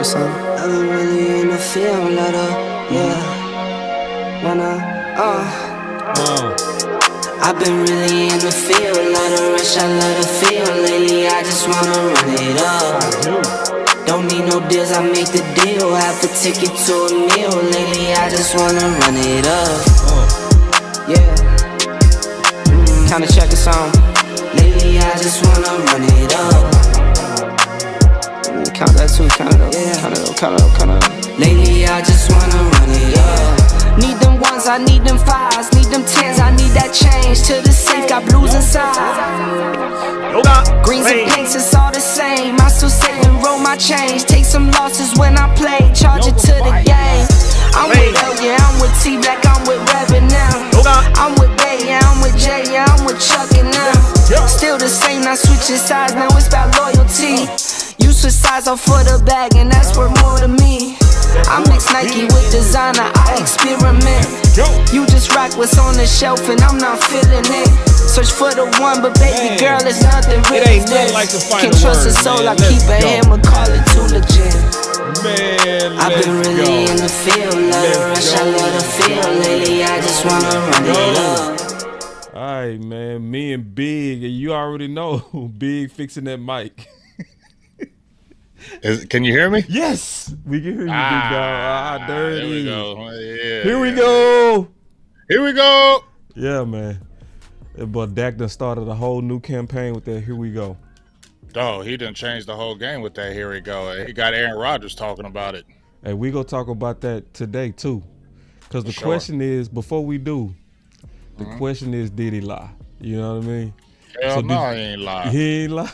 or something. I've been really in the field, I've been really in the field, love the rush, I love the feel. Lately I just wanna run it up. Don't need no deals, I make the deal. Half a ticket to a meal. Lately I just wanna run it up. Yeah. Kinda check the song. Lately I just wanna run it up. Count that too, count it up, count it up. Lately I just wanna run it up. Need them ones, I need them fives, need them tens, I need that change to the safe, got blues inside. Greens and pinks, it's all the same. I still say and roll my change. Take some losses when I play, charge it to the game. I'm with L, yeah, I'm with T Black, I'm with Rabbit now. I'm with Bay, yeah, I'm with J, yeah, I'm with Chuck and now. Still the same, not switching sides, now it's about loyalty. You switch sides off for the bag, and that's worth more to me. I mix Nike with designer, I experiment. You just rock what's on the shelf, and I'm not feeling it. Search for the one, but baby girl, it's nothing really this. Can't trust a soul, I keep a hammer, call it too legit. Man, I've been really in the field, love the rush, I love the feel. Lately, I just wanna run it up. Alright, man, me and Big, and you already know, Big fixing that mic. Can you hear me? Yes, we can hear you, Big dog. Dirty. Here we go. Yeah, Here we go. Here we go. Yeah, man. But Dak done started a whole new campaign with that. Here we go. Oh, he done changed the whole game with that. Here we go. He got Aaron Rodgers talking about it. And we gonna talk about that today too, because the question is, before we do, the question is, did he lie? You know what I mean? Hell no, he ain't lying. He ain't lying.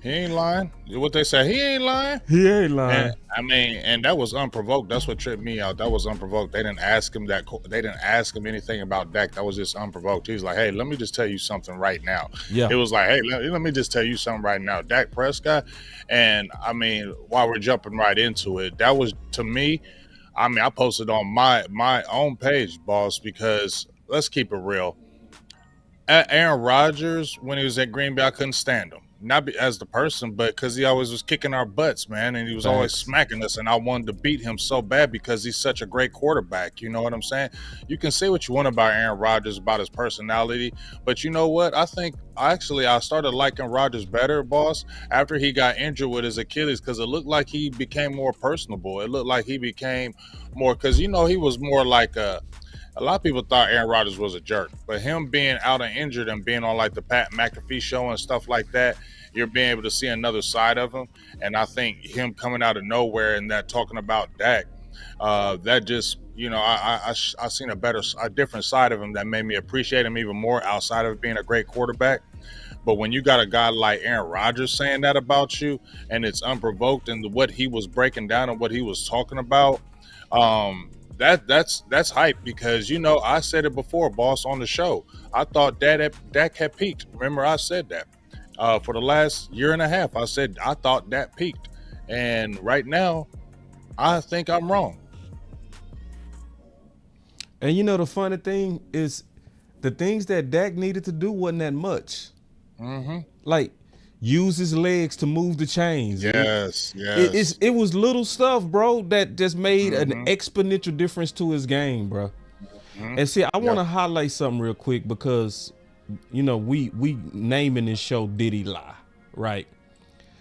He ain't lying. What they say, he ain't lying. He ain't lying. And, I mean, and that was unprovoked. That's what tripped me out. That was unprovoked. They didn't ask him that. They didn't ask him anything about Dak. That was just unprovoked. He's like, hey, let me just tell you something right now. Yeah. It was like, hey, let me just tell you something right now. Dak Prescott. And I mean, while we're jumping right into it, that was, to me, I mean, I posted on my own page, boss, because let's keep it real. Aaron Rodgers, when he was at Green Bay, I couldn't stand him. Not as the person, but because he always was kicking our butts, man, and he was always smacking us, and I wanted to beat him so bad because he's such a great quarterback. You know what I'm saying? You can say what you want about Aaron Rodgers, about his personality, but you know what? I think I started liking Rodgers better, boss, after he got injured with his Achilles, because it looked like he became more personable. It looked like he became more, because, you know, he was more like a lot of people thought Aaron Rodgers was a jerk, but him being out and injured and being on like the McAfee Show and stuff like that, you're being able to see another side of him. And I think him coming out of nowhere and that talking about Dak, that just, you know, I seen a different side of him that made me appreciate him even more outside of being a great quarterback. But when you got a guy like Aaron Rodgers saying that about you, and it's unprovoked, and what he was breaking down and what he was talking about, that's hype, because, you know, I said it before, boss, on the show. I thought Dak had peaked. Remember, I said that for the last year and a half. I said I thought Dak peaked, and right now, I think I'm wrong. And you know, the funny thing is, the things that Dak needed to do wasn't that much. Like, use his legs to move the chains. Yes. It was little stuff, bro, that just made an exponential difference to his game, bro. And see, I want to highlight something real quick, because, you know, we naming this show Did He Lie, right?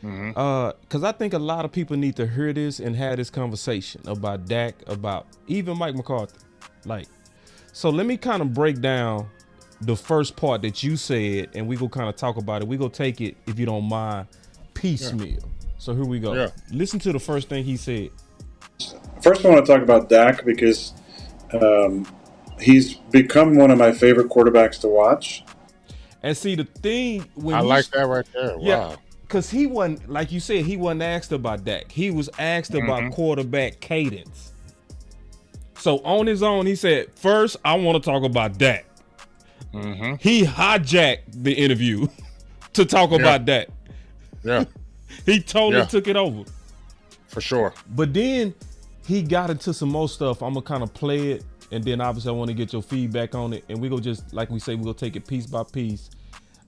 Because I think a lot of people need to hear this and have this conversation about Dak, about even Mike McCarthy. Like, so let me kind of break down the first part that you said, and we go kind of talk about it. We go take it, if you don't mind, piecemeal. So here we go. Listen to the first thing he said. First, I want to talk about Dak, because he's become one of my favorite quarterbacks to watch. And see, the thing, when I like that right there. Wow. Because he wasn't, like you said, he wasn't asked about Dak. He was asked about quarterback cadence. So on his own, he said, first, I want to talk about Dak. He hijacked the interview to talk about Dak. He totally took it over. For sure. But then he got into some more stuff. I'm going to kind of play it, and then obviously I want to get your feedback on it. And we go just, like we say, we're going to take it piece by piece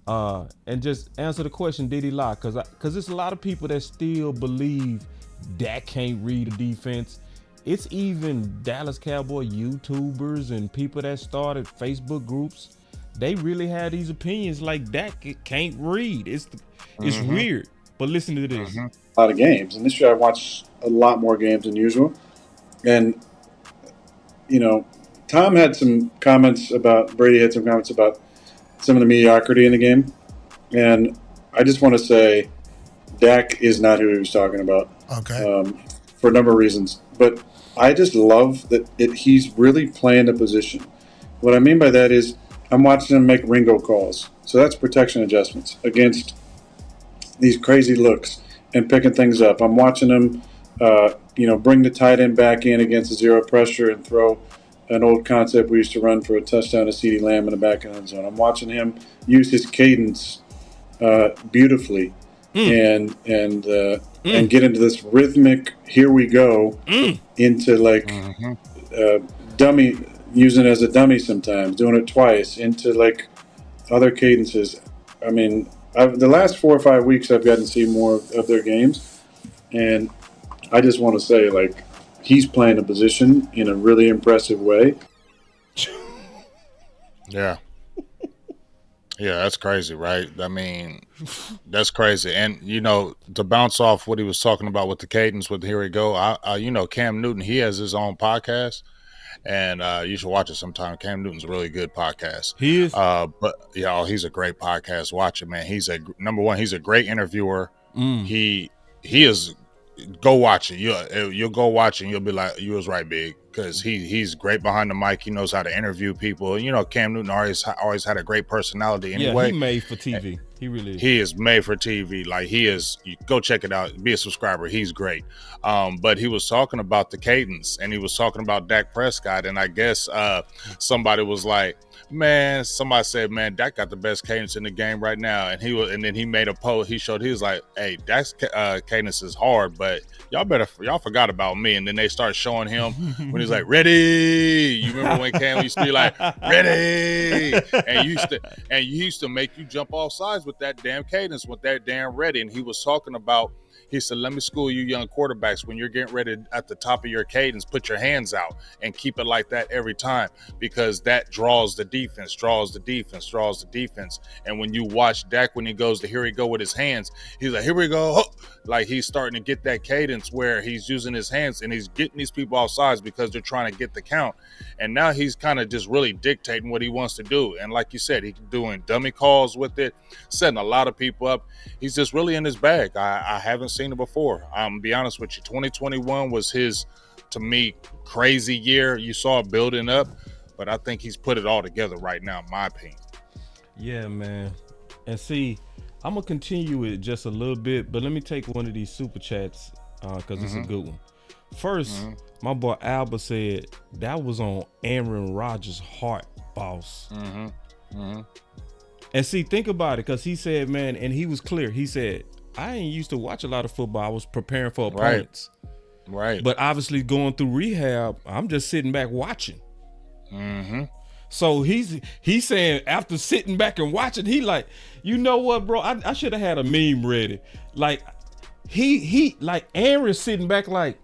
and just answer the question, did he lie? Because there's a lot of people that still believe Dak can't read a defense. It's even Dallas Cowboy YouTubers and people that started Facebook groups. They really had these opinions like Dak can't read. It's weird. But listen to this. A lot of games. And this year I watched a lot more games than usual. And, you know, Tom had some comments about, Brady had some comments about some of the mediocrity in the game. And I just want to say Dak is not who he was talking about. Okay. For a number of reasons. But I just love that he's really playing the position. What I mean by that is I'm watching him make Ringo calls. So that's protection adjustments against these crazy looks and picking things up. I'm watching him, bring the tight end back in against zero pressure and throw an old concept we used to run for a touchdown to CeeDee Lamb in the back end zone. I'm watching him use his cadence beautifully and get into this rhythmic here we go into like dummy, using it as a dummy sometimes, doing it twice, into like other cadences. I mean, the last 4 or 5 weeks I've gotten to see more of their games, and I just want to say, like, he's playing a position in a really impressive way. Yeah. Yeah, that's crazy, right? I mean, that's crazy. And, to bounce off what he was talking about with the cadence, with Here We Go, Cam Newton, he has his own podcast, and you should watch it sometime. Cam Newton's a really good podcast. He is? He's a great podcast. Watch it, man. Number one, he's a great interviewer. He is. Go watch it. You'll go watch it and you'll be like, you was right, big, because he's great behind the mic. He knows how to interview people. Cam Newton always had a great personality anyway. Yeah, he made for TV. He really is. He is made for TV. Like, he is. You go check it out. Be a subscriber. He's great. But he was talking about the cadence, and he was talking about Dak Prescott, and I guess somebody was like, somebody said, man, Dak got the best cadence in the game right now. And then he made a post. He was like, hey, Dak's cadence is hard, but y'all forgot about me. And then they start showing him when he's like, ready. You remember when Cam used to be like, ready? And you used to make you jump off sides with that damn cadence, with that damn ready. And he was talking about, he said, let me school you young quarterbacks. When you're getting ready at the top of your cadence, put your hands out and keep it like that every time, because that draws the defense. And when you watch Dak, when he goes to here he go with his hands, he's like, here we go. Like, he's starting to get that cadence where he's using his hands and he's getting these people off sides because they're trying to get the count. And now he's kind of just really dictating what he wants to do. And like you said, he's doing dummy calls with it, setting a lot of people up. He's just really in his bag. I haven't seen it before. I'm be honest with you. 2021 was his, to me, crazy year. You saw it building up, but I think he's put it all together right now, in my opinion. Yeah, man. And see, I'm gonna continue it just a little bit, but let me take one of these super chats because it's a good one. First, my boy Alba said that was on Aaron Rodgers' heart, boss. And see, think about it, because he said, man, and he was clear. He said, I ain't used to watch a lot of football. I was preparing for opponents. Right. But obviously going through rehab, I'm just sitting back watching. So he's saying, after sitting back and watching, he like, you know what, bro? I should have had a meme ready. Like, he like Aaron's sitting back like,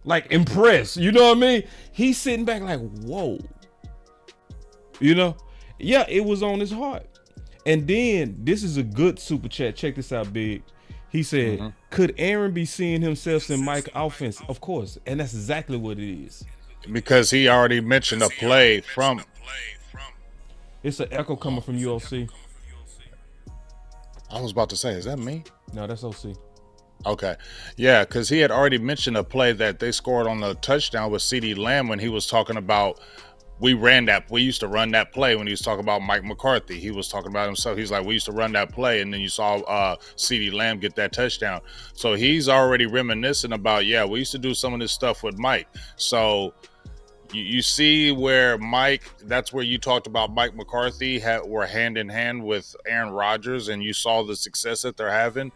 like impressed. You know what I mean? He's sitting back like, whoa. Yeah, it was on his heart. And then this is a good super chat. Check this out, big. He said, could Aaron be seeing himself in Mike's offense? Of course. And that's exactly what it is. Because he already mentioned a play from. It's an echo coming from UOC. I was about to say, is that me? No, that's OC. Okay. Yeah, because he had already mentioned a play that they scored on the touchdown with CeeDee Lamb when he was talking about, we used to run that play when he was talking about Mike McCarthy. He was talking about himself. He's like, we used to run that play, and then you saw CeeDee Lamb get that touchdown. So he's already reminiscing about, we used to do some of this stuff with Mike. So you see where Mike, that's where you talked about Mike McCarthy were hand in hand with Aaron Rodgers, and you saw the success that they're having.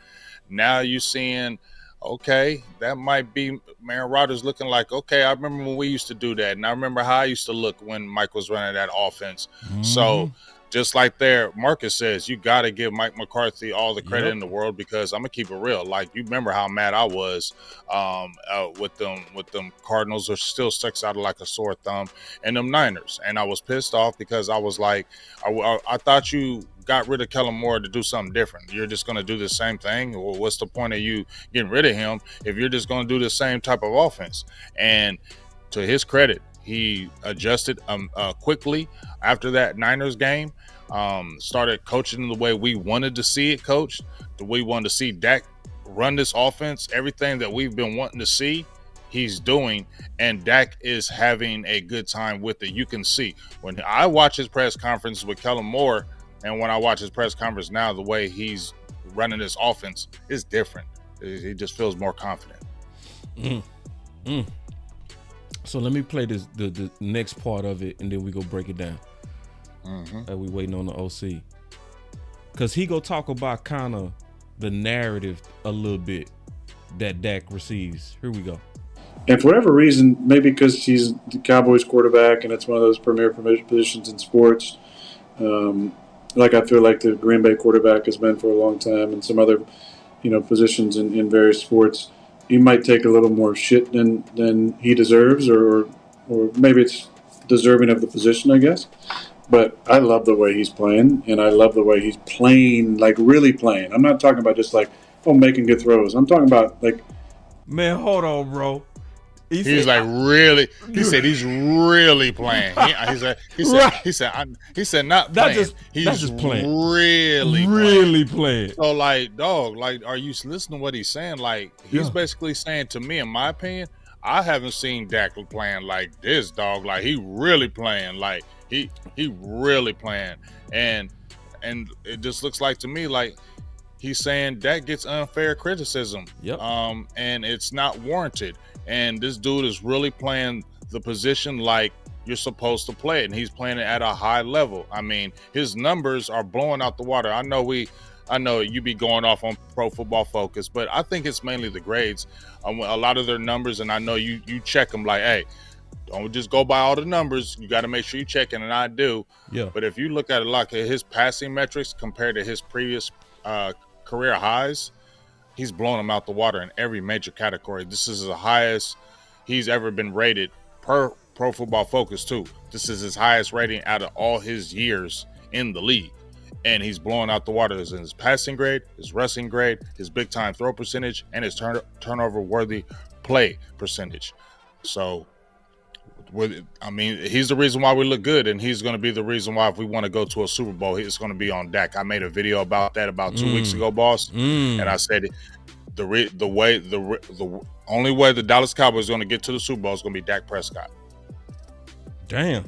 Now you're seeing, okay, that might be Aaron Rodgers looking like, okay, I remember when we used to do that, and I remember how I used to look when Mike was running that offense. So just like there, Marcus says, you got to give Mike McCarthy all the credit in the world, because I'm gonna keep it real. Like, you remember how mad I was with them Cardinals, which still sticks out like a sore thumb, and them Niners, and I was pissed off because I was like, I thought you got rid of Kellen Moore to do something different. You're just going to do the same thing? Well, what's the point of you getting rid of him if you're just going to do the same type of offense? And to his credit, he adjusted quickly after that Niners game, started coaching the way we wanted to see it coached, the way we wanted to see Dak run this offense. Everything that we've been wanting to see, he's doing, and Dak is having a good time with it. You can see when I watch his press conference with Kellen Moore, and when I watch his press conference now, the way he's running this offense is different. He just feels more confident. So let me play the next part of it, and then we go break it down. We waiting on the OC, because he go talk about kind of the narrative a little bit that Dak receives. Here we go. And for whatever reason, maybe because he's the Cowboys quarterback and it's one of those premier positions in sports, like I feel like the Green Bay quarterback has been for a long time, and some other, positions in various sports, he might take a little more shit than he deserves, or maybe it's deserving of the position, I guess. But I love the way he's playing, and I love the way he's playing, like really playing. I'm not talking about just like, making good throws. I'm talking about like, man, hold on, bro. He said he's really playing. He said not playing. He's just playing. Really playing. So like, dog, like, are you listening to what he's saying? Like, he's basically saying to me, in my opinion, I haven't seen Dak playing like this, dog. Like, he really playing. Like, he really playing. And it just looks like to me like he's saying Dak gets unfair criticism. And it's not warranted. And this dude is really playing the position like you're supposed to play it, and he's playing it at a high level. I mean, his numbers are blowing out the water. I know you be going off on Pro Football Focus, but I think it's mainly the grades. A lot of their numbers, and I know you check them like, hey, don't just go by all the numbers. You got to make sure you check it, and I do. Yeah. But if you look at it like his passing metrics compared to his previous career highs, he's blowing them out the water in every major category. This is the highest he's ever been rated per Pro Football Focus, too. This is his highest rating out of all his years in the league. And he's blowing out the water in his passing grade, his rushing grade, his big-time throw percentage, and his turnover-worthy play percentage. So, he's the reason why we look good, and he's going to be the reason why if we want to go to a Super Bowl, it's going to be on Dak. I made a video about that about 2 weeks ago, boss, and I said the only way the Dallas Cowboys are going to get to the Super Bowl is going to be Dak Prescott. Damn.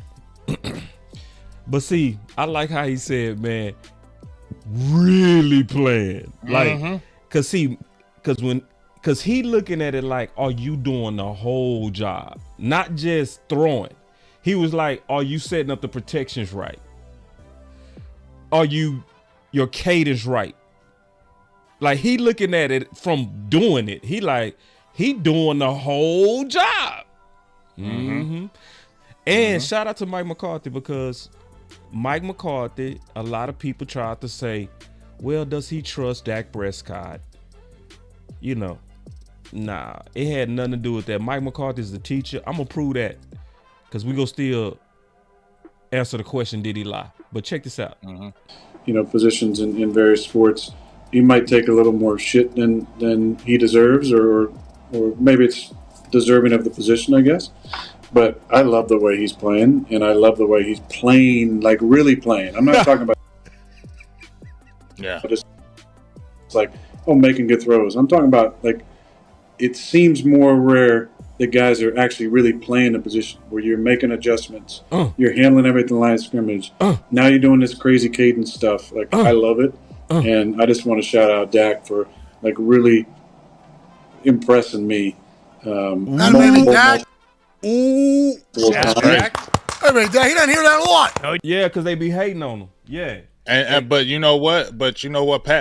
But see, I like how he said, man, really playing. Like, because he looking at it like, are you doing the whole job? Not just throwing. He was like, are you setting up the protections right? Are your cadence right? Like, he looking at it from doing it. He doing the whole job. And shout out to Mike McCarthy, because Mike McCarthy, a lot of people tried to say, well, does he trust Dak Prescott? Nah, it had nothing to do with that. Mike McCarthy is the teacher. I'm going to prove that, because we're going to still answer the question, did he lie? But check this out. Positions in various sports, he might take a little more shit than he deserves, or maybe it's deserving of the position, I guess. But I love the way he's playing, and I love the way he's playing, like really playing. I'm not talking about just like, making good throws. I'm talking about, like, it seems more rare that guys are actually really playing a position where you're making adjustments. You're handling everything line of scrimmage. Now you're doing this crazy cadence stuff. Like, I love it. And I just want to shout out Dak for, like, really impressing me. Dak. Ooh, Dak. Dak. He doesn't hear that a lot. Yeah, because they be hating on him. Yeah. But you know what? Pat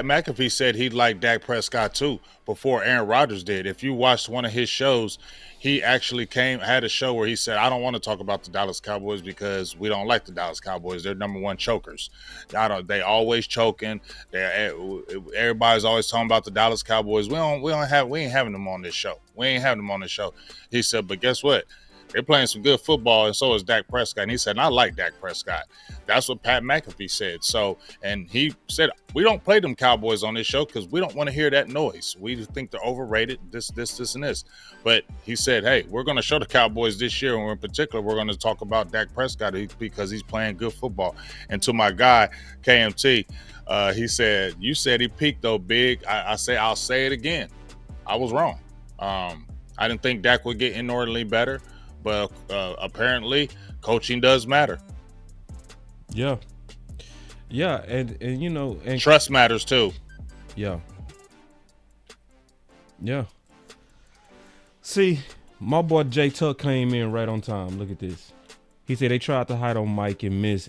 McAfee said he liked Dak Prescott too before Aaron Rodgers did. If you watched one of his shows, he actually had a show where he said, "I don't want to talk about the Dallas Cowboys because we don't like the Dallas Cowboys. They're number one chokers. They always choking. Everybody's always talking about the Dallas Cowboys. We ain't having them on this show. We ain't having them on this show." He said, "But guess what? They're playing some good football, and so is Dak Prescott." And he said, "I like Dak Prescott." That's what Pat McAfee said. So, and he said, "We don't play them Cowboys on this show because we don't want to hear that noise. We think they're overrated, this, and this." But he said, "Hey, we're going to show the Cowboys this year, and in particular, we're going to talk about Dak Prescott because he's playing good football." And to my guy, KMT, he said, "You said he peaked, though, big." I'll say it again. I was wrong. I didn't think Dak would get inordinately better. But apparently, coaching does matter. Yeah, and you know, and trust matters too. Yeah. See, my boy Jay Tuck came in right on time. Look at this. He said they tried to hide on Mike and miss,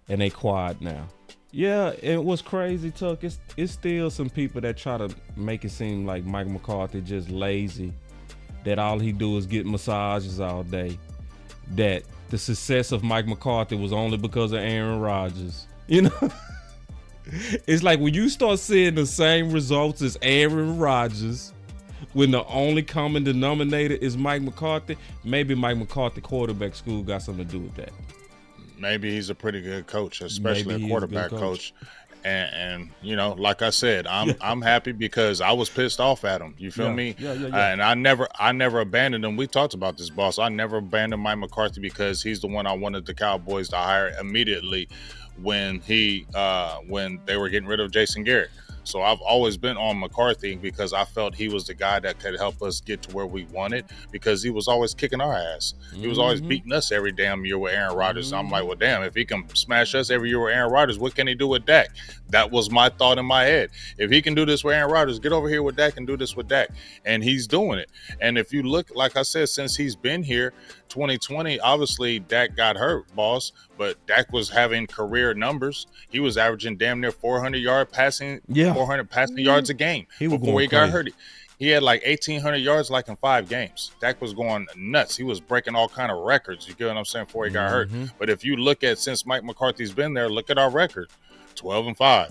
and they quiet now. Yeah, and what's crazy, Tuck, it's still some people that try to make it seem like Mike McCarthy just lazy. That all he do is get massages all day. That the success of Mike McCarthy was only because of Aaron Rodgers. You know? It's like when you start seeing the same results as Aaron Rodgers, when the only common denominator is Mike McCarthy, maybe Mike McCarthy quarterback school got something to do with that. Maybe he's a pretty good coach, especially a quarterback coach. And you know, like I said, I'm happy because I was pissed off at him. You feel me? Yeah. And I never abandoned him. We talked about this, boss. I never abandoned Mike McCarthy because he's the one I wanted the Cowboys to hire immediately when they were getting rid of Jason Garrett. So I've always been on McCarthy because I felt he was the guy that could help us get to where we wanted because he was always kicking our ass. He was always beating us every damn year with Aaron Rodgers. I'm like, well, damn, if he can smash us every year with Aaron Rodgers, what can he do with Dak? That was my thought in my head. If he can do this with Aaron Rodgers, get over here with Dak and do this with Dak. And he's doing it. And if you look, like I said, since he's been here, 2020, obviously Dak got hurt, boss, but Dak was having career numbers. He was averaging damn near 400 passing yards a game before he got hurt. He had like 1,800 yards like in 5 games. Dak was going nuts. He was breaking all kind of records. You get what I'm saying? Before he got hurt. But if you look at since Mike McCarthy's been there, look at our record: 12-5.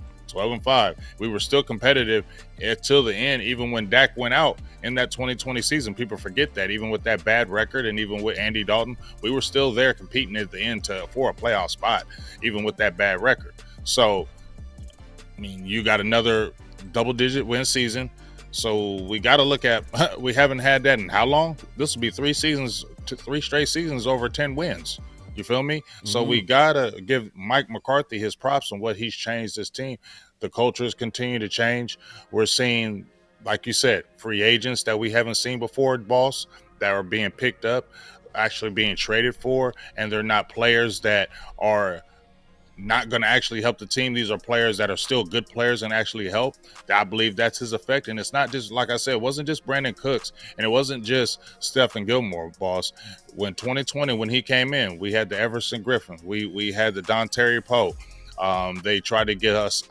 We were still competitive until the end, even when Dak went out in that 2020 season. People forget that. Even with that bad record and even with Andy Dalton, we were still there competing at the end for a playoff spot, even with that bad record. So, I mean, you got another double-digit win season. So we got to look at, we haven't had that in how long? This will be 3 straight seasons over 10 wins. You feel me? So we got to give Mike McCarthy his props on what he's changed this team. The cultures continue to change. We're seeing, like you said, free agents that we haven't seen before, boss, that are being picked up, actually being traded for, and they're not players that are not going to actually help the team. These are players that are still good players and actually help. I believe that's his effect. And it's not just, like I said, it wasn't just Brandon Cooks and it wasn't just Stephen Gilmore, boss. When 2020, when he came in, we had the Everson Griffin. We had the Don Terry Poe. They tried to get us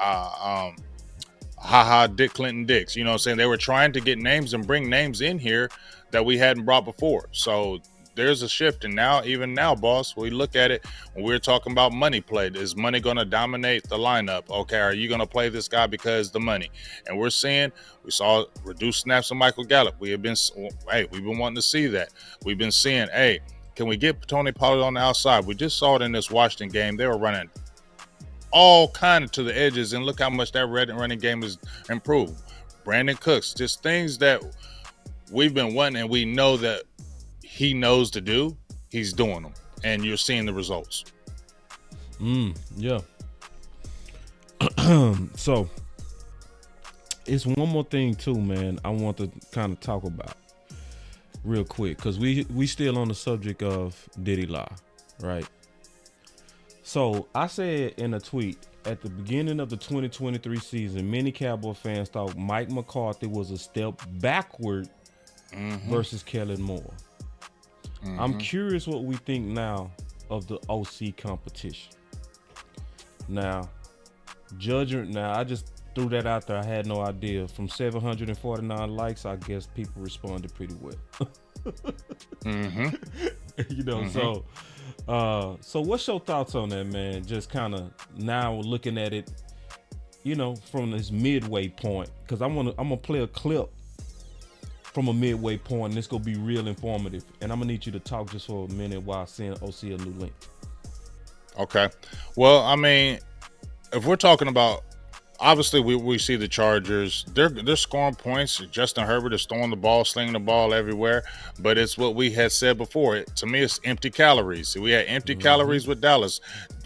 Dick Clinton Dix. You know what I'm saying? They were trying to get names and bring names in here that we hadn't brought before. So there's a shift. And now, even now, boss, we look at it when we're talking about money play. Is money going to dominate the lineup? Okay, are you going to play this guy because the money? And we saw reduced snaps of Michael Gallup. We've been wanting to see that. We've been seeing, can we get Tony Pollard on the outside? We just saw it in this Washington game. They were running all kind of to the edges, and look how much that running game has improved. Brandon Cooks, just things that we've been wanting, and we know that he knows to do. He's doing them, and you're seeing the results. Yeah. So it's one more thing too, man, I want to kind of talk about real quick, because we still on the subject of did he lie, right? So I said in a tweet at the beginning of the 2023 season, many Cowboy fans thought Mike McCarthy was a step backward versus Kellen Moore. I'm curious what we think now of the OC competition. Now, Judging now, I just threw that out there. I had no idea. From 749 likes, I guess people responded pretty well. You know, so what's your thoughts on that, man? Just kind of now looking at it, you know, from this midway point, because I'm gonna play a clip from a midway point, and it's gonna be real informative. And I'm gonna need you to talk just for a minute while I send OC a new link. Okay. Well, I mean, if we're talking about, obviously we see the Chargers, they're scoring points. Justin Herbert is throwing the ball, slinging the ball everywhere, but it's what we had said before. To me, it's empty calories. We had empty calories with Dallas.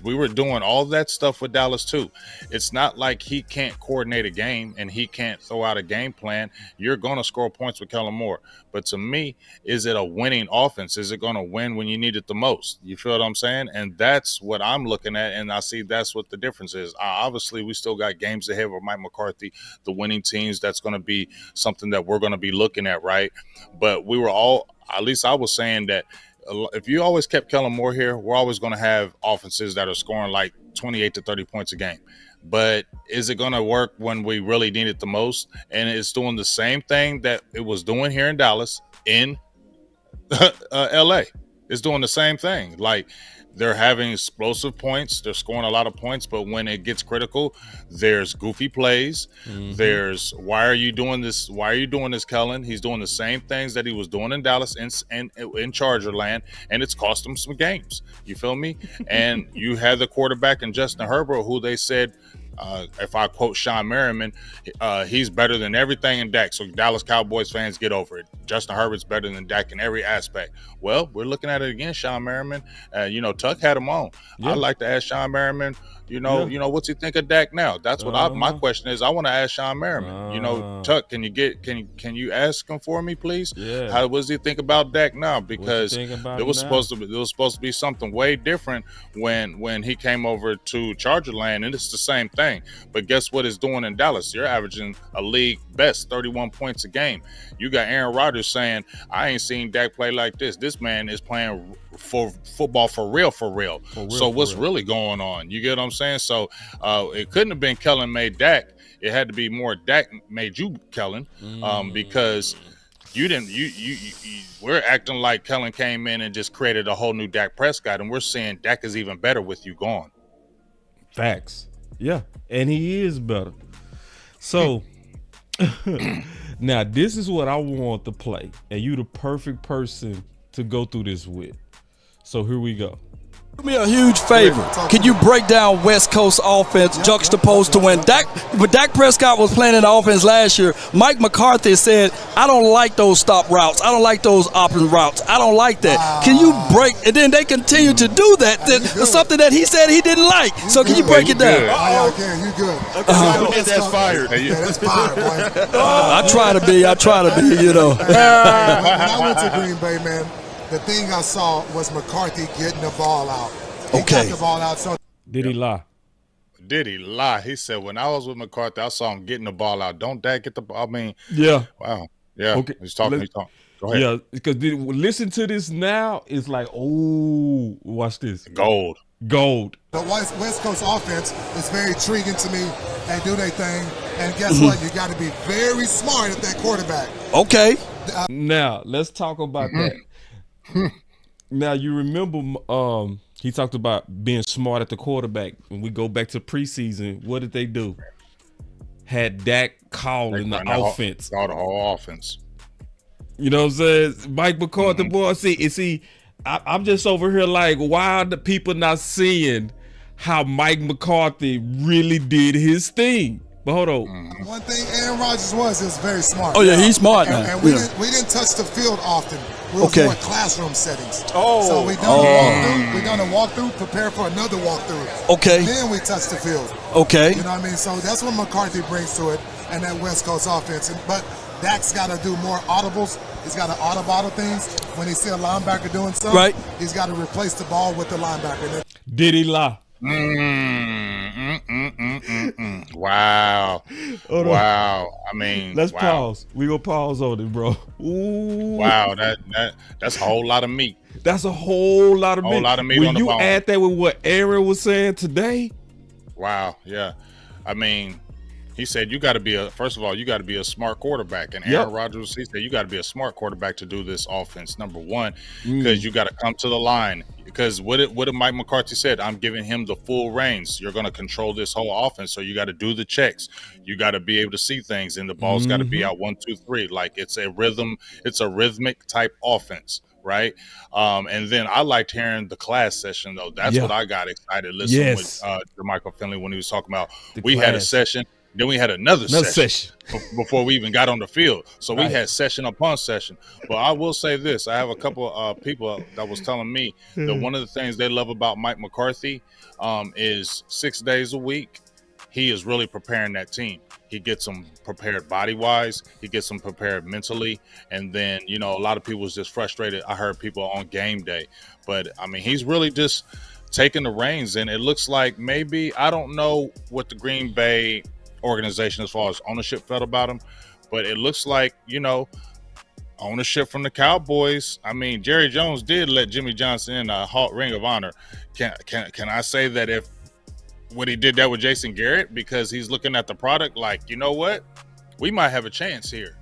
We were doing all that stuff with Dallas too. It's not like he can't coordinate a game and he can't throw out a game plan. You're going to score points with Kellen Moore. But to me, is it a winning offense? Is it going to win when you need it the most? You feel what I'm saying? And that's what I'm looking at, and I see that's what the difference is. Obviously, we still got games ahead with Mike McCarthy, the winning teams. That's going to be something that we're going to be looking at, right? But we were all, at least I was saying that, if you always kept Kellen Moore here, we're always going to have offenses that are scoring like 28 to 30 points a game. But is it going to work when we really need it the most? And it's doing the same thing that it was doing here in Dallas, in LA. It's doing the same thing. Like, they're having explosive points. They're scoring a lot of points, but when it gets critical, there's goofy plays. There's, why are you doing this? Why are you doing this, Kellen? He's doing the same things that he was doing in Dallas and in Charger land, and it's cost him some games. You feel me? And you had the quarterback in Justin Herbert, who they said, if I quote Sean Merriman, he's better than everything in Dak. So Dallas Cowboys fans, get over it. Justin Herbert's better than Dak in every aspect. Well, we're looking at it again, Sean Merriman. You know, Tuck had him on. Yeah. I'd like to ask Sean Merriman, you know, what's he think of Dak now? That's what my question is. I want to ask Sean Merriman. You know, Tuck, can you ask him for me, please? Yeah. How does he think about Dak now? Because it was supposed to be something way different when he came over to Charger land, and it's the same thing. But guess what it's doing in Dallas? You're averaging a league best 31 points a game. You got Aaron Rodgers saying, I ain't seen Dak play like this. This man is playing for football for real. So what's really going on? You get what I'm saying? So it couldn't have been Kellen made Dak. It had to be more Dak made you, Kellen, because we're acting like Kellen came in and just created a whole new Dak Prescott, and we're saying Dak is even better with you gone. Facts. Yeah, and he is better. So now this is what I want to play, and you the perfect person to go through this with. So here we go. Do me a huge favor. Can you break down West Coast offense juxtaposed to when Dak Prescott was playing in the offense last year? Mike McCarthy said, I don't like those stop routes. I don't like those option routes. I don't like that. Can you break? And then they continue to do that. That's something that he said he didn't like. So can you break it down? Yeah, you good. That's fired. Yeah, that's fired, boy. I try to be, you know. When I went to Green Bay, man, the thing I saw was McCarthy getting the ball out. He got the ball out. So Did he lie? Did he lie? He said, when I was with McCarthy, I saw him getting the ball out. Don't Dak get the ball? I mean, yeah. Wow. Yeah. Okay. He's talking. Go ahead. Yeah, because listen to this now. It's like, oh, watch this. Gold. the West Coast offense is very intriguing to me. They do their thing. And guess what? You got to be very smart at that quarterback. Okay. Now, let's talk about that. Now, you remember he talked about being smart at the quarterback. When we go back to preseason, what did they do? Had Dak calling the offense. Call the whole offense. You know what I'm saying? Mike McCarthy, boy, see, I'm just over here like, why are the people not seeing how Mike McCarthy really did his thing? But hold on. One thing Aaron Rodgers is very smart. Oh, yeah, he's smart now. And we didn't touch the field often. We was more classroom settings. Oh. So we done a walkthrough. We done a walkthrough, prepare for another walkthrough. Okay. And then we touch the field. Okay. You know what I mean? So that's what McCarthy brings to it and that West Coast offense. But Dak's got to do more audibles. He's got to audible things. When he see a linebacker doing something, right, he's got to replace the ball with the linebacker. Did he lie? Wow. Wow. I mean, let's pause. We gonna pause on it, bro. Ooh. Wow, that's a whole lot of meat. That's a whole lot of meat. Whole lot of meat when on the you bone. Add that with what Aaron was saying today. Wow. Yeah. I mean, he said you got to be first of all, you got to be a smart quarterback. And Aaron Rodgers, he said you got to be a smart quarterback to do this offense. Number one, because you got to come to the line. Because what did Mike McCarthy said? I'm giving him the full reins. You're going to control this whole offense, so you got to do the checks. You got to be able to see things, and the ball's got to be out 1, 2, 3. Like it's a rhythm. It's a rhythmic type offense. Right. And then I liked hearing the class session, though. That's what I got excited listening with JerMichael Finley when he was talking about we had a session. Then we had another session before we even got on the field. So we had session upon session. But I will say this. I have a couple of people that was telling me that one of the things they love about Mike McCarthy is 6 days a week. He is really preparing that team. He gets them prepared body-wise. He gets them prepared mentally. And then, you know, a lot of people was just frustrated. I heard people on game day. But, I mean, he's really just taking the reins. And it looks like maybe, I don't know what the Green Bay organization as far as ownership felt about him. But it looks like, you know, ownership from the Cowboys. I mean, Jerry Jones did let Jimmy Johnson in a Ring of Honor. Can I say that if what he did that with Jason Garrett, because he's looking at the product like, you know what, we might have a chance here.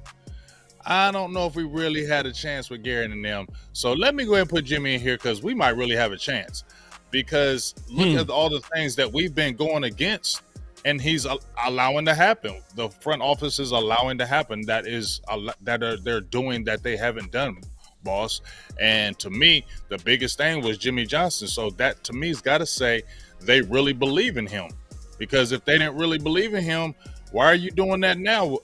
I don't know if we really had a chance with Garrett and them. So let me go ahead and put Jimmy in here because we might really have a chance. Because look at all the things that we've been going against, and he's allowing to happen. The front office is allowing to happen. They're doing that they haven't done, boss. And to me, the biggest thing was Jimmy Johnson. So that to me has got to say they really believe in him, because if they didn't really believe in him, why are you doing that now?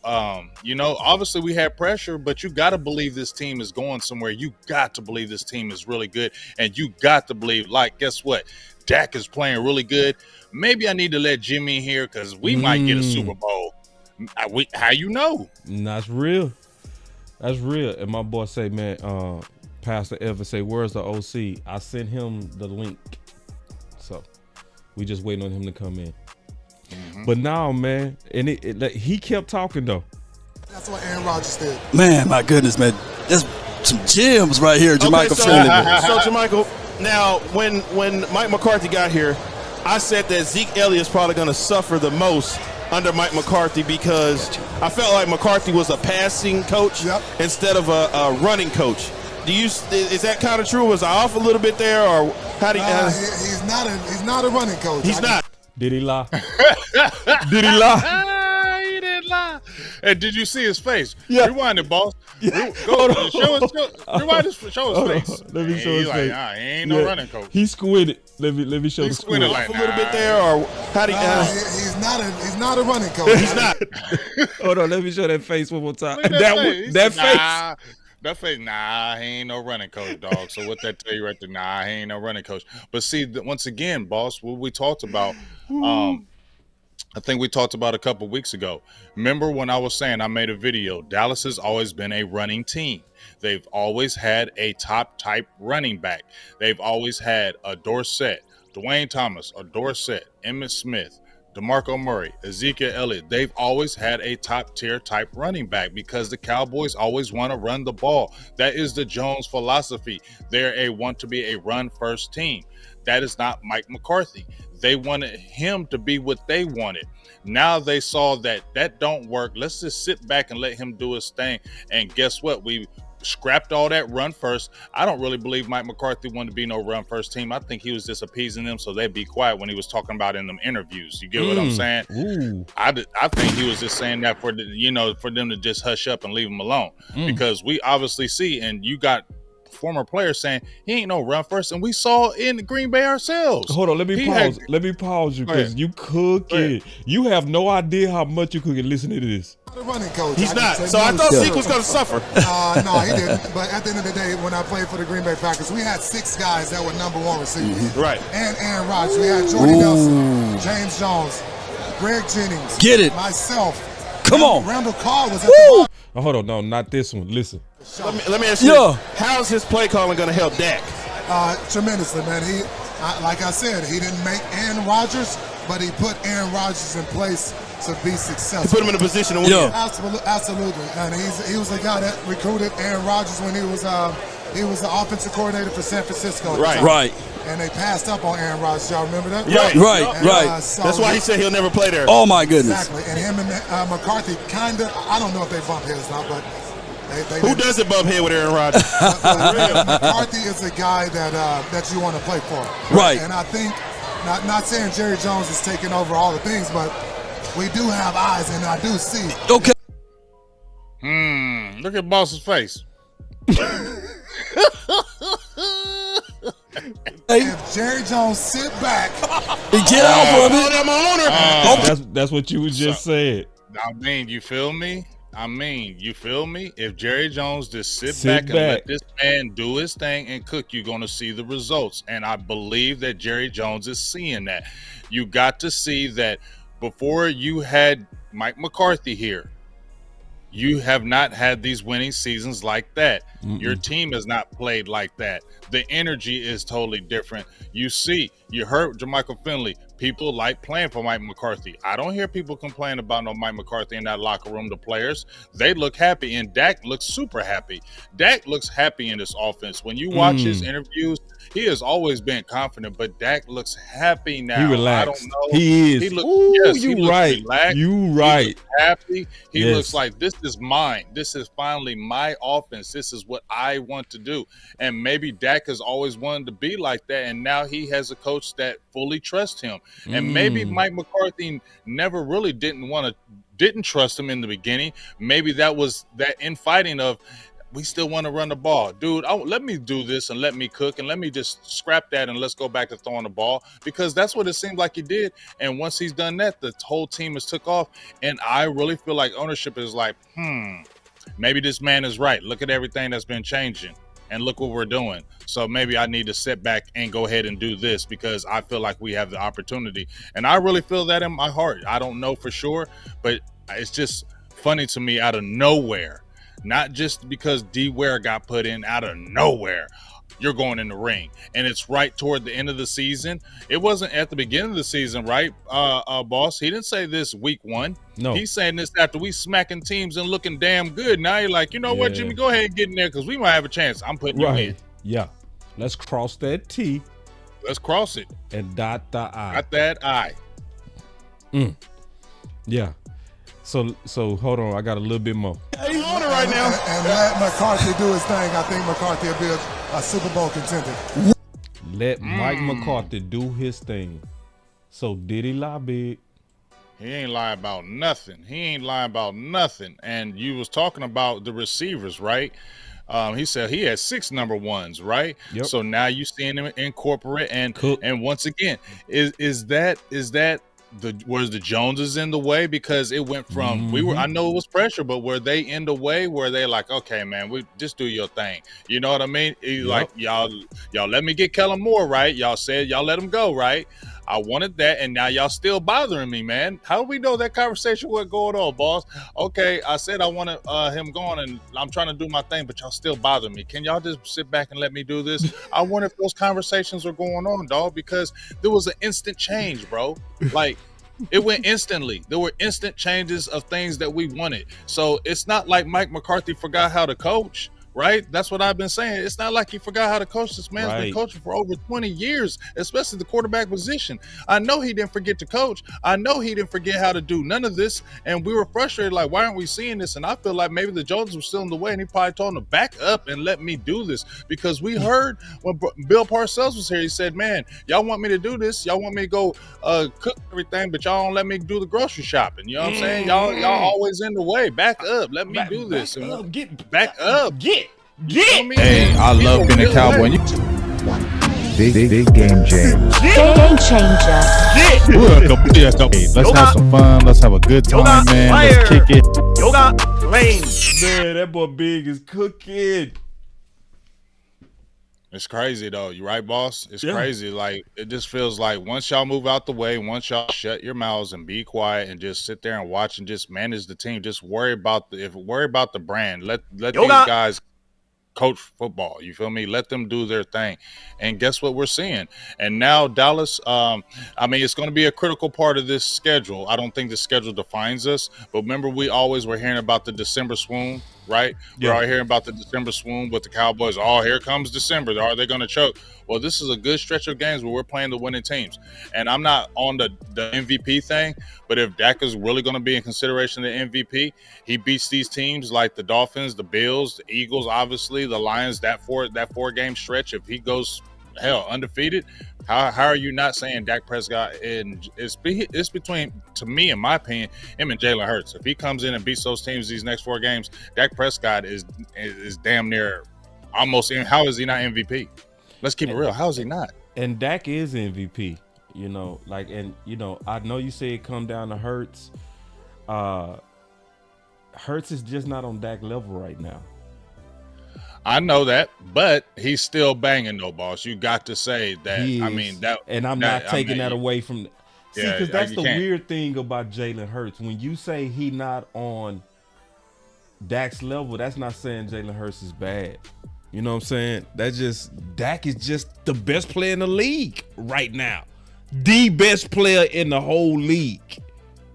You know, obviously we had pressure, but you got to believe this team is going somewhere. You got to believe this team is really good, and you got to believe, like, guess what? Dak is playing really good. Maybe I need to let Jimmy in here because we might get a Super Bowl. How you know? That's real. That's real. And my boy say, man, Pastor Ever say, where's the OC? I sent him the link. So we just waiting on him to come in. But now, man, and he kept talking, though. That's what Aaron Rodgers did. Man, my goodness, man. That's some gems right here, JerMichael. So JerMichael, now when Mike McCarthy got here, I said that Zeke Elliott's probably going to suffer the most under Mike McCarthy because I felt like McCarthy was a passing coach instead of a running coach. Is that kind of true? Was I off a little bit there, or how do you? He's not a running coach. He's not. Did he lie? Did he lie? He didn't lie. And did you see his face? Yeah. Rewind it, boss. Rewind his face. Let me show his face. Nah, he ain't no running coach. He squinted. Let me show the squint. Like, a little bit there, or how do you? He's not a running coach. He's not. Hold on, let me show that face one more time. That face. That face, nah, he ain't no running coach, dog. So what that tell you right there? Nah, he ain't no running coach. But see, once again, boss, what we talked about, I think we talked about a couple weeks ago. Remember when I was saying I made a video, Dallas has always been a running team. They've always had a top type running back. They've always had a Dorsett, Dwayne Thomas, a Dorsett, Emmitt Smith, DeMarco Murray, Ezekiel Elliott. They've always had a top-tier type running back because the Cowboys always want to run the ball. That is the Jones philosophy. They want to be a run-first team. That is not Mike McCarthy. They wanted him to be what they wanted. Now they saw that don't work. Let's just sit back and let him do his thing. And guess what? We scrapped all that run first. I don't really believe Mike McCarthy wanted to be no run first team. I think he was just appeasing them so they'd be quiet when he was talking about in them interviews. You get what I'm saying? Ooh. I think he was just saying that for them to just hush up and leave him alone because we obviously see, and you got former players saying he ain't no run first, and we saw in Green Bay ourselves. Hold on, let me pause you because you cooking. You have no idea how much you cooking. Listen to this. Running coach. He's not. So I thought Zeke was going to suffer. No, he didn't. But at the end of the day, when I played for the Green Bay Packers, we had 6 guys that were number 1 receivers. Right. And Aaron Rodgers. We had Jordy Nelson, James Jones, Greg Jennings. Get it. Myself. Come on. Randall Carr was at the bottom. Oh, hold on. No, not this one. Listen. Let me ask you, how's his play calling going to help Dak? Tremendously, man. Like I said, he didn't make Aaron Rodgers, but he put Aaron Rodgers in place to be successful. He put him in a position to win. Absolutely. And he was the guy that recruited Aaron Rodgers when he was the offensive coordinator for San Francisco. Right. and they passed up on Aaron Rodgers. Y'all remember that? Right. So That's why he said he'll never play there. Oh my goodness. Exactly. And him and McCarthy kind of, I don't know if they bump heads or not, but they Who doesn't bump head with Aaron Rodgers? McCarthy is a guy that you want to play for. Right. And I think, not saying Jerry Jones is taking over all the things, but we do have eyes, and I do see. Okay. Look at Boss's face. If Jerry Jones sit back and get off of it, that's what you just said. I mean, you feel me? If Jerry Jones just sit back and let this man do his thing and cook, you're going to see the results. And I believe that Jerry Jones is seeing that. You got to see that before you had Mike McCarthy here, you have not had these winning seasons like that. Your team has not played like that. The energy is totally different. You heard JerMichael Finley. People like playing for Mike McCarthy. I don't hear people complain about no Mike McCarthy in that locker room. The players, they look happy, and Dak looks super happy. Dak looks happy in this offense. When you watch his interviews, he has always been confident, but Dak looks happy now. He relaxed. I don't know. He is. He looks relaxed. You right. He looks happy. He looks like, this is mine. This is finally my offense. This is what I want to do. And maybe Dak has always wanted to be like that, and now he has a coach that fully trusts him. And maybe Mike McCarthy never really didn't trust him in the beginning. Maybe that was that infighting of, we still want to run the ball. Dude, let me do this and let me cook and let me just scrap that and let's go back to throwing the ball, because that's what it seemed like he did. And once he's done that, the whole team has took off. And I really feel like ownership is like, maybe this man is right. Look at everything that's been changing. And look what we're doing. So maybe I need to sit back and go ahead and do this because I feel like we have the opportunity. And I really feel that in my heart. I don't know for sure, but it's just funny to me out of nowhere. Not just because D Ware got put in out of nowhere. You're going in the ring. And it's right toward the end of the season. It wasn't at the beginning of the season, right, boss? He didn't say this week 1. No. He's saying this after we smacking teams and looking damn good. Now you're like, you know what, Jimmy, go ahead and get in there because we might have a chance. I'm putting you in. Yeah. Let's cross that T. Let's cross it. And dot the I. Dot that I. Yeah. So hold on. I got a little bit more. He's on it right now. And let McCarthy do his thing. I think McCarthy will be a Super Bowl contender. Let Mike McCarthy do his thing. So did he lie big? He ain't lying about nothing. And you was talking about the receivers, right? He said he had 6 number ones, right? Yep. So now you seeing him incorporate and once again, is that was the Joneses in the way? Because it went from I know it was pressure, but were they in the way where they like, okay, man, we just do your thing. You know what I mean? Like y'all let me get Kellen Moore, right? Y'all said y'all let him go, right? I wanted that, and now y'all still bothering me, man. How do we know that conversation was going on, boss? Okay, I said I wanted him gone, and I'm trying to do my thing, but y'all still bother me. Can y'all just sit back and let me do this? I wonder if those conversations are going on, dog, because there was an instant change, bro. Like, it went instantly. There were instant changes of things that we wanted. So it's not like Mike McCarthy forgot how to coach. Right? That's what I've been saying. It's not like he forgot how to coach. This man's been coaching for over 20 years, especially the quarterback position. I know he didn't forget to coach. I know he didn't forget how to do none of this. And we were frustrated, like, why aren't we seeing this? And I feel like maybe the Joneses were still in the way, and he probably told him to back up and let me do this. Because we heard when Bill Parcells was here, he said, man, y'all want me to do this. Y'all want me to go cook everything, but y'all don't let me do the grocery shopping. You know what I'm saying? Y'all always in the way. Back up. Let me do this. Back up. Hey, I love being a Cowboy. Big game James. Game changer. Let's have some fun. Let's have a good time, man. Let's kick it. Yoga lane. Man, that boy Big is cooking. It's crazy though. You right, boss? It's crazy. Like, it just feels like once y'all move out the way, once y'all shut your mouths and be quiet and just sit there and watch and just manage the team, just worry about the brand. Let these guys coach football. You feel me? Let them do their thing. And guess what we're seeing? And now Dallas, it's going to be a critical part of this schedule. I don't think the schedule defines us, but remember we always were hearing about the December swoon. right? Yeah. We're all hearing about the December swoon with the Cowboys. Oh, here comes December. Are they going to choke? Well, this is a good stretch of games where we're playing the winning teams. And I'm not on the MVP thing, but if Dak is really going to be in consideration of the MVP, he beats these teams like the Dolphins, the Bills, the Eagles, obviously, the Lions, that four-game stretch. If he goes, hell, undefeated, how are you not saying Dak Prescott? And it's between, to me, in my opinion, him and Jalen Hurts. If he comes in and beats those teams these next 4 games, Dak Prescott is damn near almost in. How is he not MVP? Let's keep it real. How is he not? And Dak is MVP, you know, like, and, you know, I know you say it come down to Hurts. Hurts is just not on Dak level right now. I know that, but he's still banging, though, boss. You got to say that. I mean, that. And I'm not taking that away from. See, because that's the can't. weird thing about Jalen Hurts. When you say he not on Dak's level, that's not saying Jalen Hurts is bad. You know what I'm saying? That's just, Dak is just the best player in the league right now. The best player in the whole league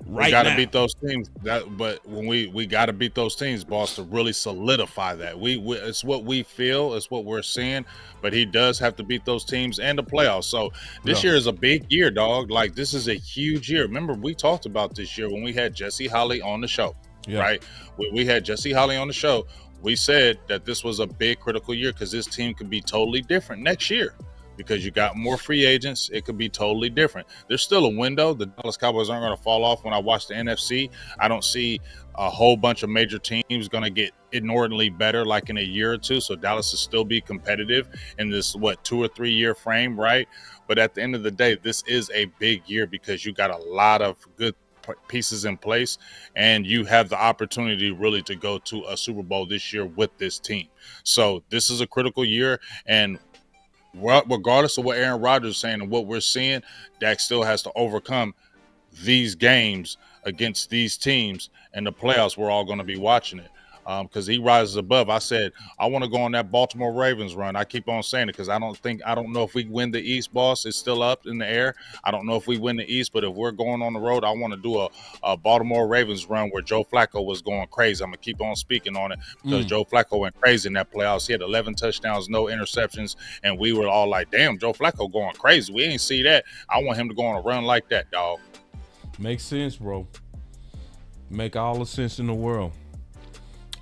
right now. We got to beat those teams. But when we got to beat those teams, boss, to really solidify that. We it's what we feel, it's what we're seeing. But he does have to beat those teams and the playoffs. So this year is a big year, dog. Like, this is a huge year. Remember, we talked about this year when we had Jesse Holley on the show, right? When we had Jesse Holley on the show, we said that this was a big critical year because this team could be totally different next year because you got more free agents. It could be totally different. There's still a window. The Dallas Cowboys aren't going to fall off. When I watch the NFC, I don't see a whole bunch of major teams going to get inordinately better like in a year or two. So Dallas will still be competitive in this, 2 or 3 year frame, right? But at the end of the day, this is a big year because you got a lot of good pieces in place, and you have the opportunity really to go to a Super Bowl this year with this team. So this is a critical year, and regardless of what Aaron Rodgers is saying and what we're seeing, Dak still has to overcome these games against these teams, and the playoffs, we're all going to be watching it. Because he rises above. I said, I want to go on that Baltimore Ravens run. I keep on saying it because I don't know if we win the East, boss. It's still up in the air. I don't know if we win the East, but if we're going on the road, I want to do a Baltimore Ravens run where Joe Flacco was going crazy. I'm going to keep on speaking on it because Joe Flacco went crazy in that playoffs. He had 11 touchdowns, no interceptions, and we were all like, damn, Joe Flacco going crazy. We ain't see that. I want him to go on a run like that, dog. Makes sense, bro. Make all the sense in the world.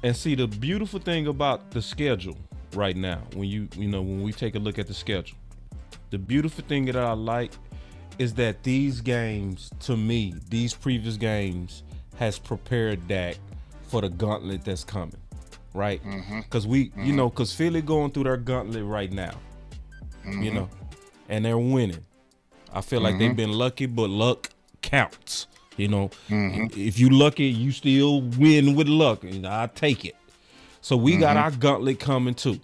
And see, the beautiful thing about the schedule right now, when we take a look at the schedule, the beautiful thing that I like is that these games, to me, these previous games has prepared Dak for the gauntlet that's coming, right? Because because Philly going through their gauntlet right now, you know, and they're winning. I feel like they've been lucky, but luck counts. You know, if you lucky, you still win with luck. And I take it. So we got our gauntlet coming too.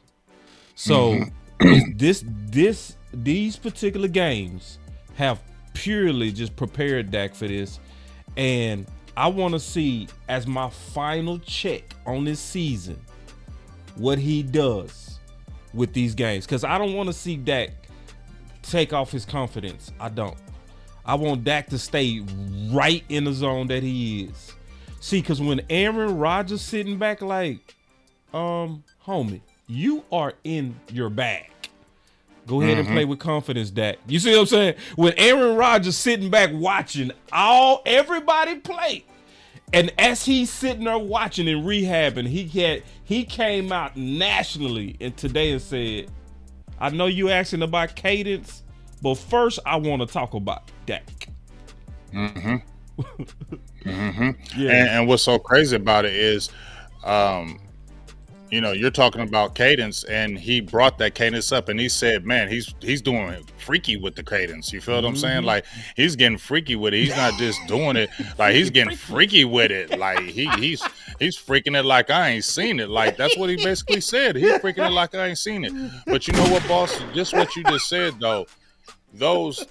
So these particular games have purely just prepared Dak for this. And I want to see, as my final check on this season, what he does with these games. Because I don't want to see Dak take off his confidence. I don't. I want Dak to stay right in the zone that he is. See, because when Aaron Rodgers sitting back like, homie, you are in your bag. Go ahead and play with confidence, Dak. You see what I'm saying? When Aaron Rodgers sitting back watching everybody play, and as he's sitting there watching and rehabbing, he came out nationally and today and said, I know you asking about cadence, but first, I want to talk about Dak. Yeah. And what's so crazy about it is, you're talking about cadence, and he brought that cadence up, and he said, man, he's doing freaky with the cadence. You feel what I'm saying? Like, he's getting freaky with it. He's not just doing it. Like, he's getting freaky with it. Like, he's freaking it like I ain't seen it. Like, that's what he basically said. He's freaking it like I ain't seen it. But you know what, boss? Just what you just said, though. Those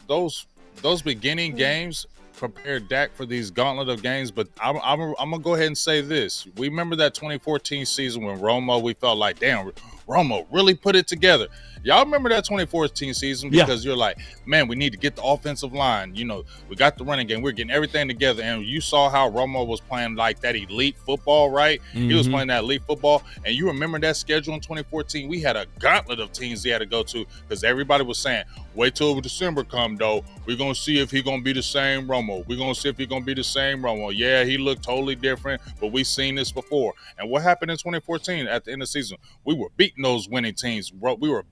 beginning games prepared Dak for these gauntlet of games. But I'm gonna go ahead and say this: we remember that 2014 season when Romo, we felt like, damn, Romo really put it together. Y'all remember that 2014 season because you're like, man, we need to get the offensive line. You know, we got the running game. We're getting everything together. And you saw how Romo was playing like that elite football, right? He was playing that elite football. And you remember that schedule in 2014? We had a gauntlet of teams he had to go to because everybody was saying, wait till December come, though. We're going to see if he's going to be the same Romo. We're going to see if he's going to be the same Romo. Yeah, he looked totally different, but we've seen this before. And what happened in 2014 at the end of the season? We were beating those winning teams. We were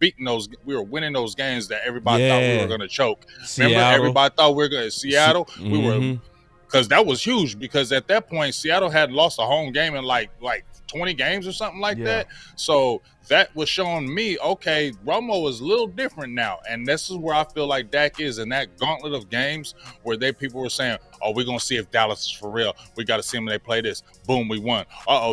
winning those games that everybody thought we were going to choke. Seattle. Remember, everybody thought we were going to Seattle. We were, because that was huge. Because at that point, Seattle had lost a home game in like 20 games or something like that. So that was showing me, okay, Romo is a little different now. And this is where I feel like Dak is in that gauntlet of games where people were saying, oh, we're going to see if Dallas is for real. We got to see them when they play this. Boom, we won.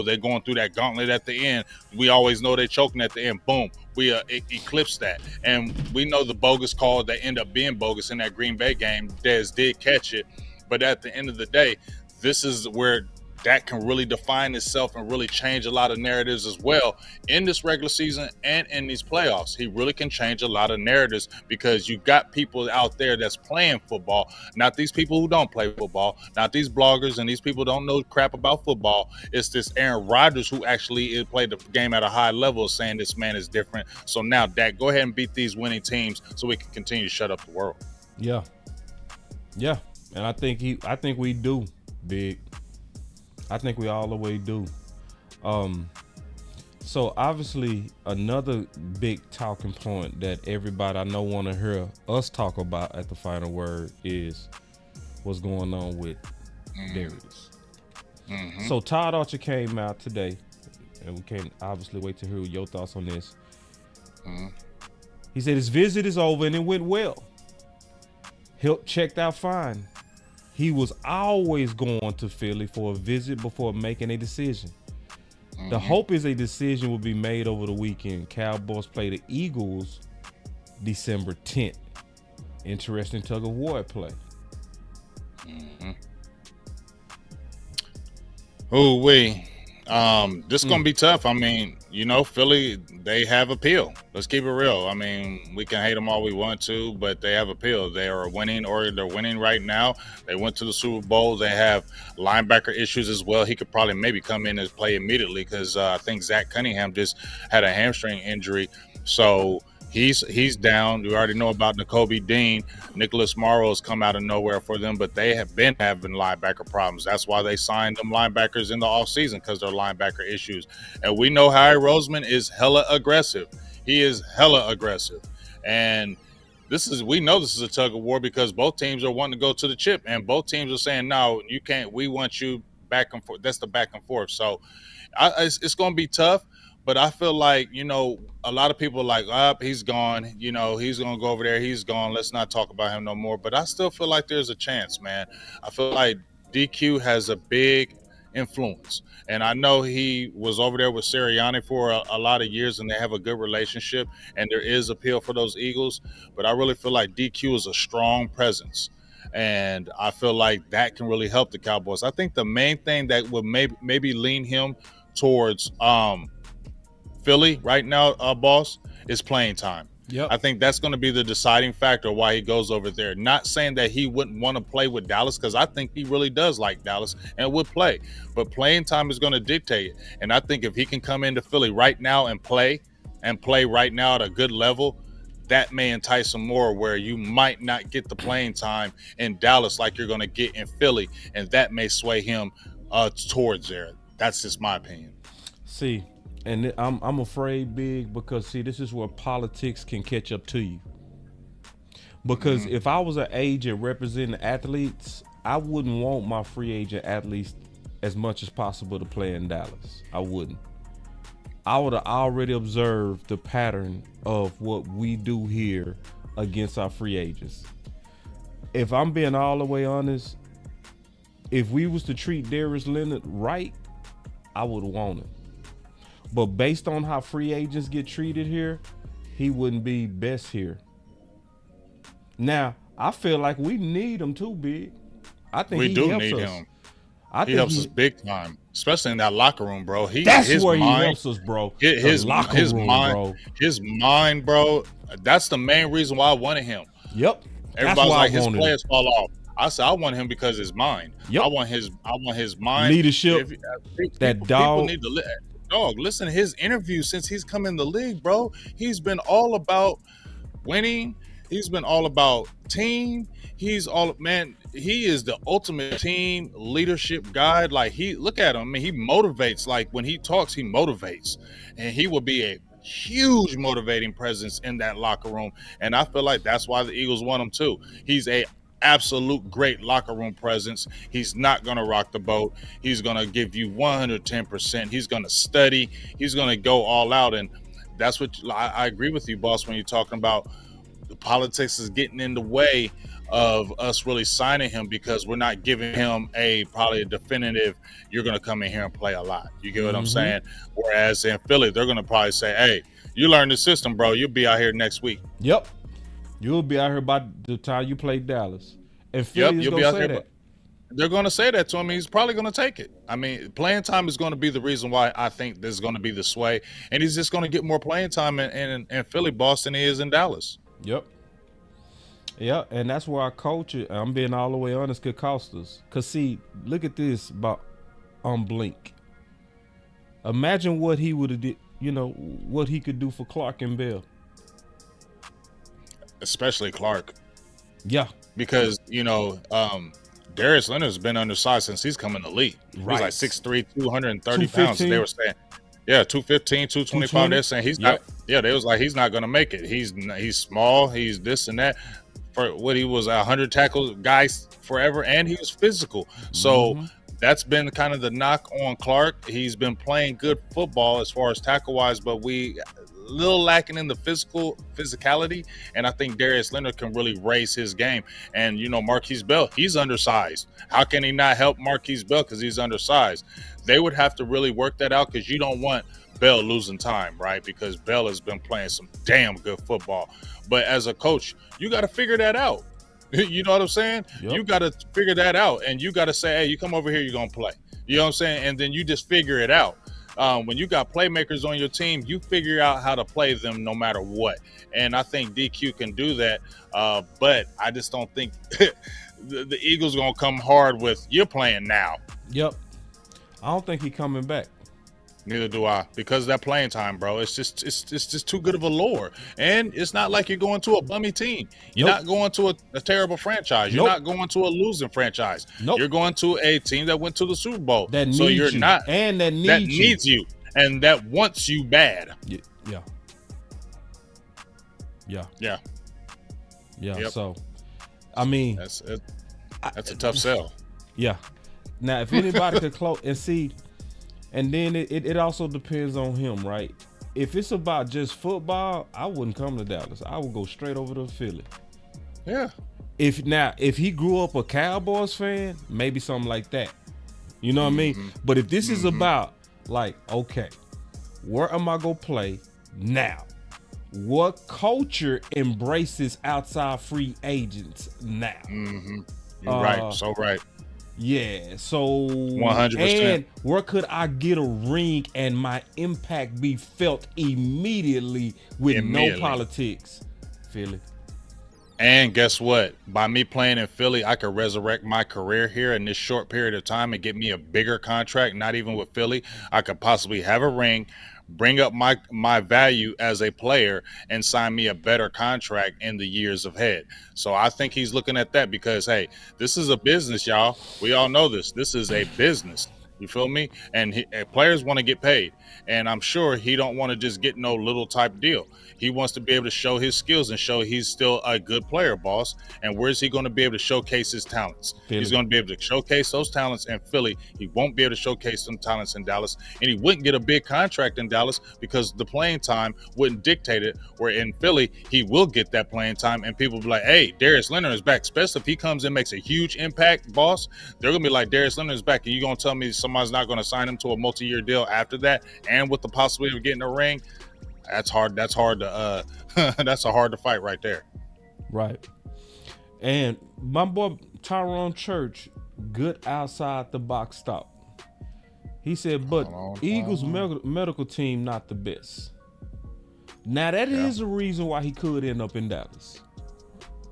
They're going through that gauntlet at the end. We always know they're choking at the end. Boom, we eclipsed that. And we know the bogus call that ended up being bogus in that Green Bay game. Dez did catch it. But at the end of the day, this is where Dak can really define itself and really change a lot of narratives as well in this regular season and in these playoffs. He really can change a lot of narratives because you got people out there that's playing football, not these people who don't play football, not these bloggers and these people who don't know crap about football. It's this Aaron Rodgers who actually played the game at a high level saying this man is different. So now, Dak, go ahead and beat these winning teams so we can continue to shut up the world. Yeah. And I think we do, Big. I think we all the way do. So obviously another big talking point that everybody I know want to hear us talk about at the final word is what's going on with Darius. So Todd Archer came out today, and we can't obviously wait to hear your thoughts on this. He said his visit is over and it went well. Health checked out fine. He was always going to Philly for a visit before making a decision. The hope is a decision will be made over the weekend. Cowboys play the Eagles December 10th. Interesting tug of war at play. This is going to be tough. I mean, Philly, they have appeal. Let's keep it real. I mean, we can hate them all we want to, but they have appeal. They are winning, or they're winning right now. They went to the Super Bowl. They have linebacker issues as well. He could probably maybe come in and play immediately because I think Zach Cunningham just had a hamstring injury. So he's down. We already know about Nakobe Dean. Nicholas Morrow has come out of nowhere for them, but they have been having linebacker problems. That's why they signed them linebackers in the offseason, because they're linebacker issues. And we know Harry Roseman is hella aggressive. He is hella aggressive. And we know this is a tug of war because both teams are wanting to go to the chip, and both teams are saying, no, you can't. We want you back and forth. That's the back and forth. So it's going to be tough. But I feel like, a lot of people are like, he's gone. He's going to go over there. He's gone. Let's not talk about him no more. But I still feel like there's a chance, man. I feel like DQ has a big influence. And I know he was over there with Sirianni for a lot of years, and they have a good relationship. And there is appeal for those Eagles. But I really feel like DQ is a strong presence. And I feel like that can really help the Cowboys. I think the main thing that would maybe lean him towards Philly right now, boss, is playing time. Yep. I think that's going to be the deciding factor why he goes over there. Not saying that he wouldn't want to play with Dallas, because I think he really does like Dallas and would play. But playing time is going to dictate it. And I think if he can come into Philly right now and play right now at a good level, that may entice him more, where you might not get the playing time in Dallas like you're going to get in Philly, and that may sway him towards there. That's just my opinion. See, and I'm afraid, Big, because this is where politics can catch up to you. Because if I was an agent representing athletes, I wouldn't want my free agent athletes as much as possible to play in Dallas. I wouldn't. I would have already observed the pattern of what we do here against our free agents. If I'm being all the way honest, if we was to treat Darius Leonard right, I would want him. But based on how free agents get treated here, he wouldn't be best here. Now, I feel like we need him too, Big. I think we he do helps need us. him. He helps us big time. especially in that locker room, bro. That's his where mind, he helps us, bro. His locker room, mind, bro. His mind, bro. That's the main reason why I wanted him. Yep. Everybody's like his players fall off. I said I want him because his mind. Yep. I want his mind. Leadership. People need to listen to his interviews since he's come in the league, bro. He's been all about winning. He's been all about team. He is the ultimate team leadership guy. Like look at him. I mean, he motivates. Like when he talks, he motivates, and he will be a huge motivating presence in that locker room. And I feel like that's why the Eagles want him too. He's a absolute great locker room presence. He's not going to rock the boat. He's going to give you 110%. He's going to study. He's going to go all out. And that's what I agree with you, boss, when you're talking about the politics is getting in the way of us really signing him because we're not giving him probably a definitive, you're going to come in here and play a lot. You get what I'm saying? Whereas in Philly, they're going to probably say, hey, you learn the system, bro. You'll be out here next week. Yep. You'll be out here by the time you play Dallas. And Philly is going to say that. They're going to say that to him. He's probably going to take it. I mean, playing time is going to be the reason why I think there's going to be the sway. And he's just going to get more playing time in Philly, Boston, than he is in Dallas. Yep. Yeah, and that's where our culture, I'm being all the way honest, could cost us. Because, see, look at this about Blink. Imagine what he would have did, what he could do for Clark and Bell. Especially Clark. Yeah. Because, Darius Leonard's been undersized since he's come in the league. Right. He's like 6'3", 230 pounds. They were saying, 215, 225. They're saying he's not. Yeah, they was like, he's not going to make it. He's small. He's this and that. For what he was 100 tackle guys forever, and he was physical. So that's been kind of the knock on Clark. He's been playing good football as far as tackle wise, but we a little lacking in the physicality. And I think Darius Leonard can really raise his game. And Marquise Bell, he's undersized. How can he not help Marquise Bell because he's undersized? They would have to really work that out because you don't want Bell losing time, right? Because Bell has been playing some damn good football. But as a coach, you got to figure that out. You know what I'm saying? Yep. You got to figure that out. And you got to say, hey, you come over here, you're going to play. You know what I'm saying? And then you just figure it out. When you got playmakers on your team, you figure out how to play them no matter what. And I think DQ can do that. But I just don't think the Eagles going to come hard with you're playing now. Yep. I don't think he's coming back. Neither do I, because of that playing time, bro. It's just too good of a lure. And it's not like you're going to a bummy team. You're not going to a terrible franchise. You're not going to a losing franchise. You're going to a team that went to the Super Bowl. That needs you. And that needs you. And that wants you bad. Yeah. Yep. So, I mean, that's a tough sell. Yeah. Now, if anybody could close and see. And then it also depends on him, right? If it's about just football, I wouldn't come to Dallas. I would go straight over to Philly. Yeah. If he grew up a Cowboys fan, maybe something like that. You know what I mean? But if this is about like, okay, where am I gonna play now? What culture embraces outside free agents now? You're right. So right. Yeah, so 100%. And where could I get a ring and my impact be felt immediately with no politics? Philly. And guess what? By me playing in Philly, I could resurrect my career here in this short period of time and get me a bigger contract. Not even with Philly. I could possibly have a ring, bring up my value as a player, and sign me a better contract in the years ahead. So I think he's looking at that because, hey, this is a business, y'all. We all know this. This is a business. You feel me? And players want to get paid. And I'm sure he don't want to just get no little type deal. He wants to be able to show his skills and show he's still a good player, boss. And where's he going to be able to showcase his talents? Philly. He's going to be able to showcase those talents in Philly. He won't be able to showcase some talents in Dallas. And he wouldn't get a big contract in Dallas because the playing time wouldn't dictate it. Where in Philly, he will get that playing time. And people will be like, hey, Darius Leonard is back. Especially if he comes and makes a huge impact, boss. They're going to be like, Darius Leonard is back. And you're going to tell me somebody's not going to sign him to a multi-year deal after that and with the possibility of getting a ring? That's hard. That's hard to that's a hard to fight right there. Right. And my boy Tyrone Church, good outside the box stop. He said, but Eagles medical team not the best. Now that is a reason why he could end up in Dallas.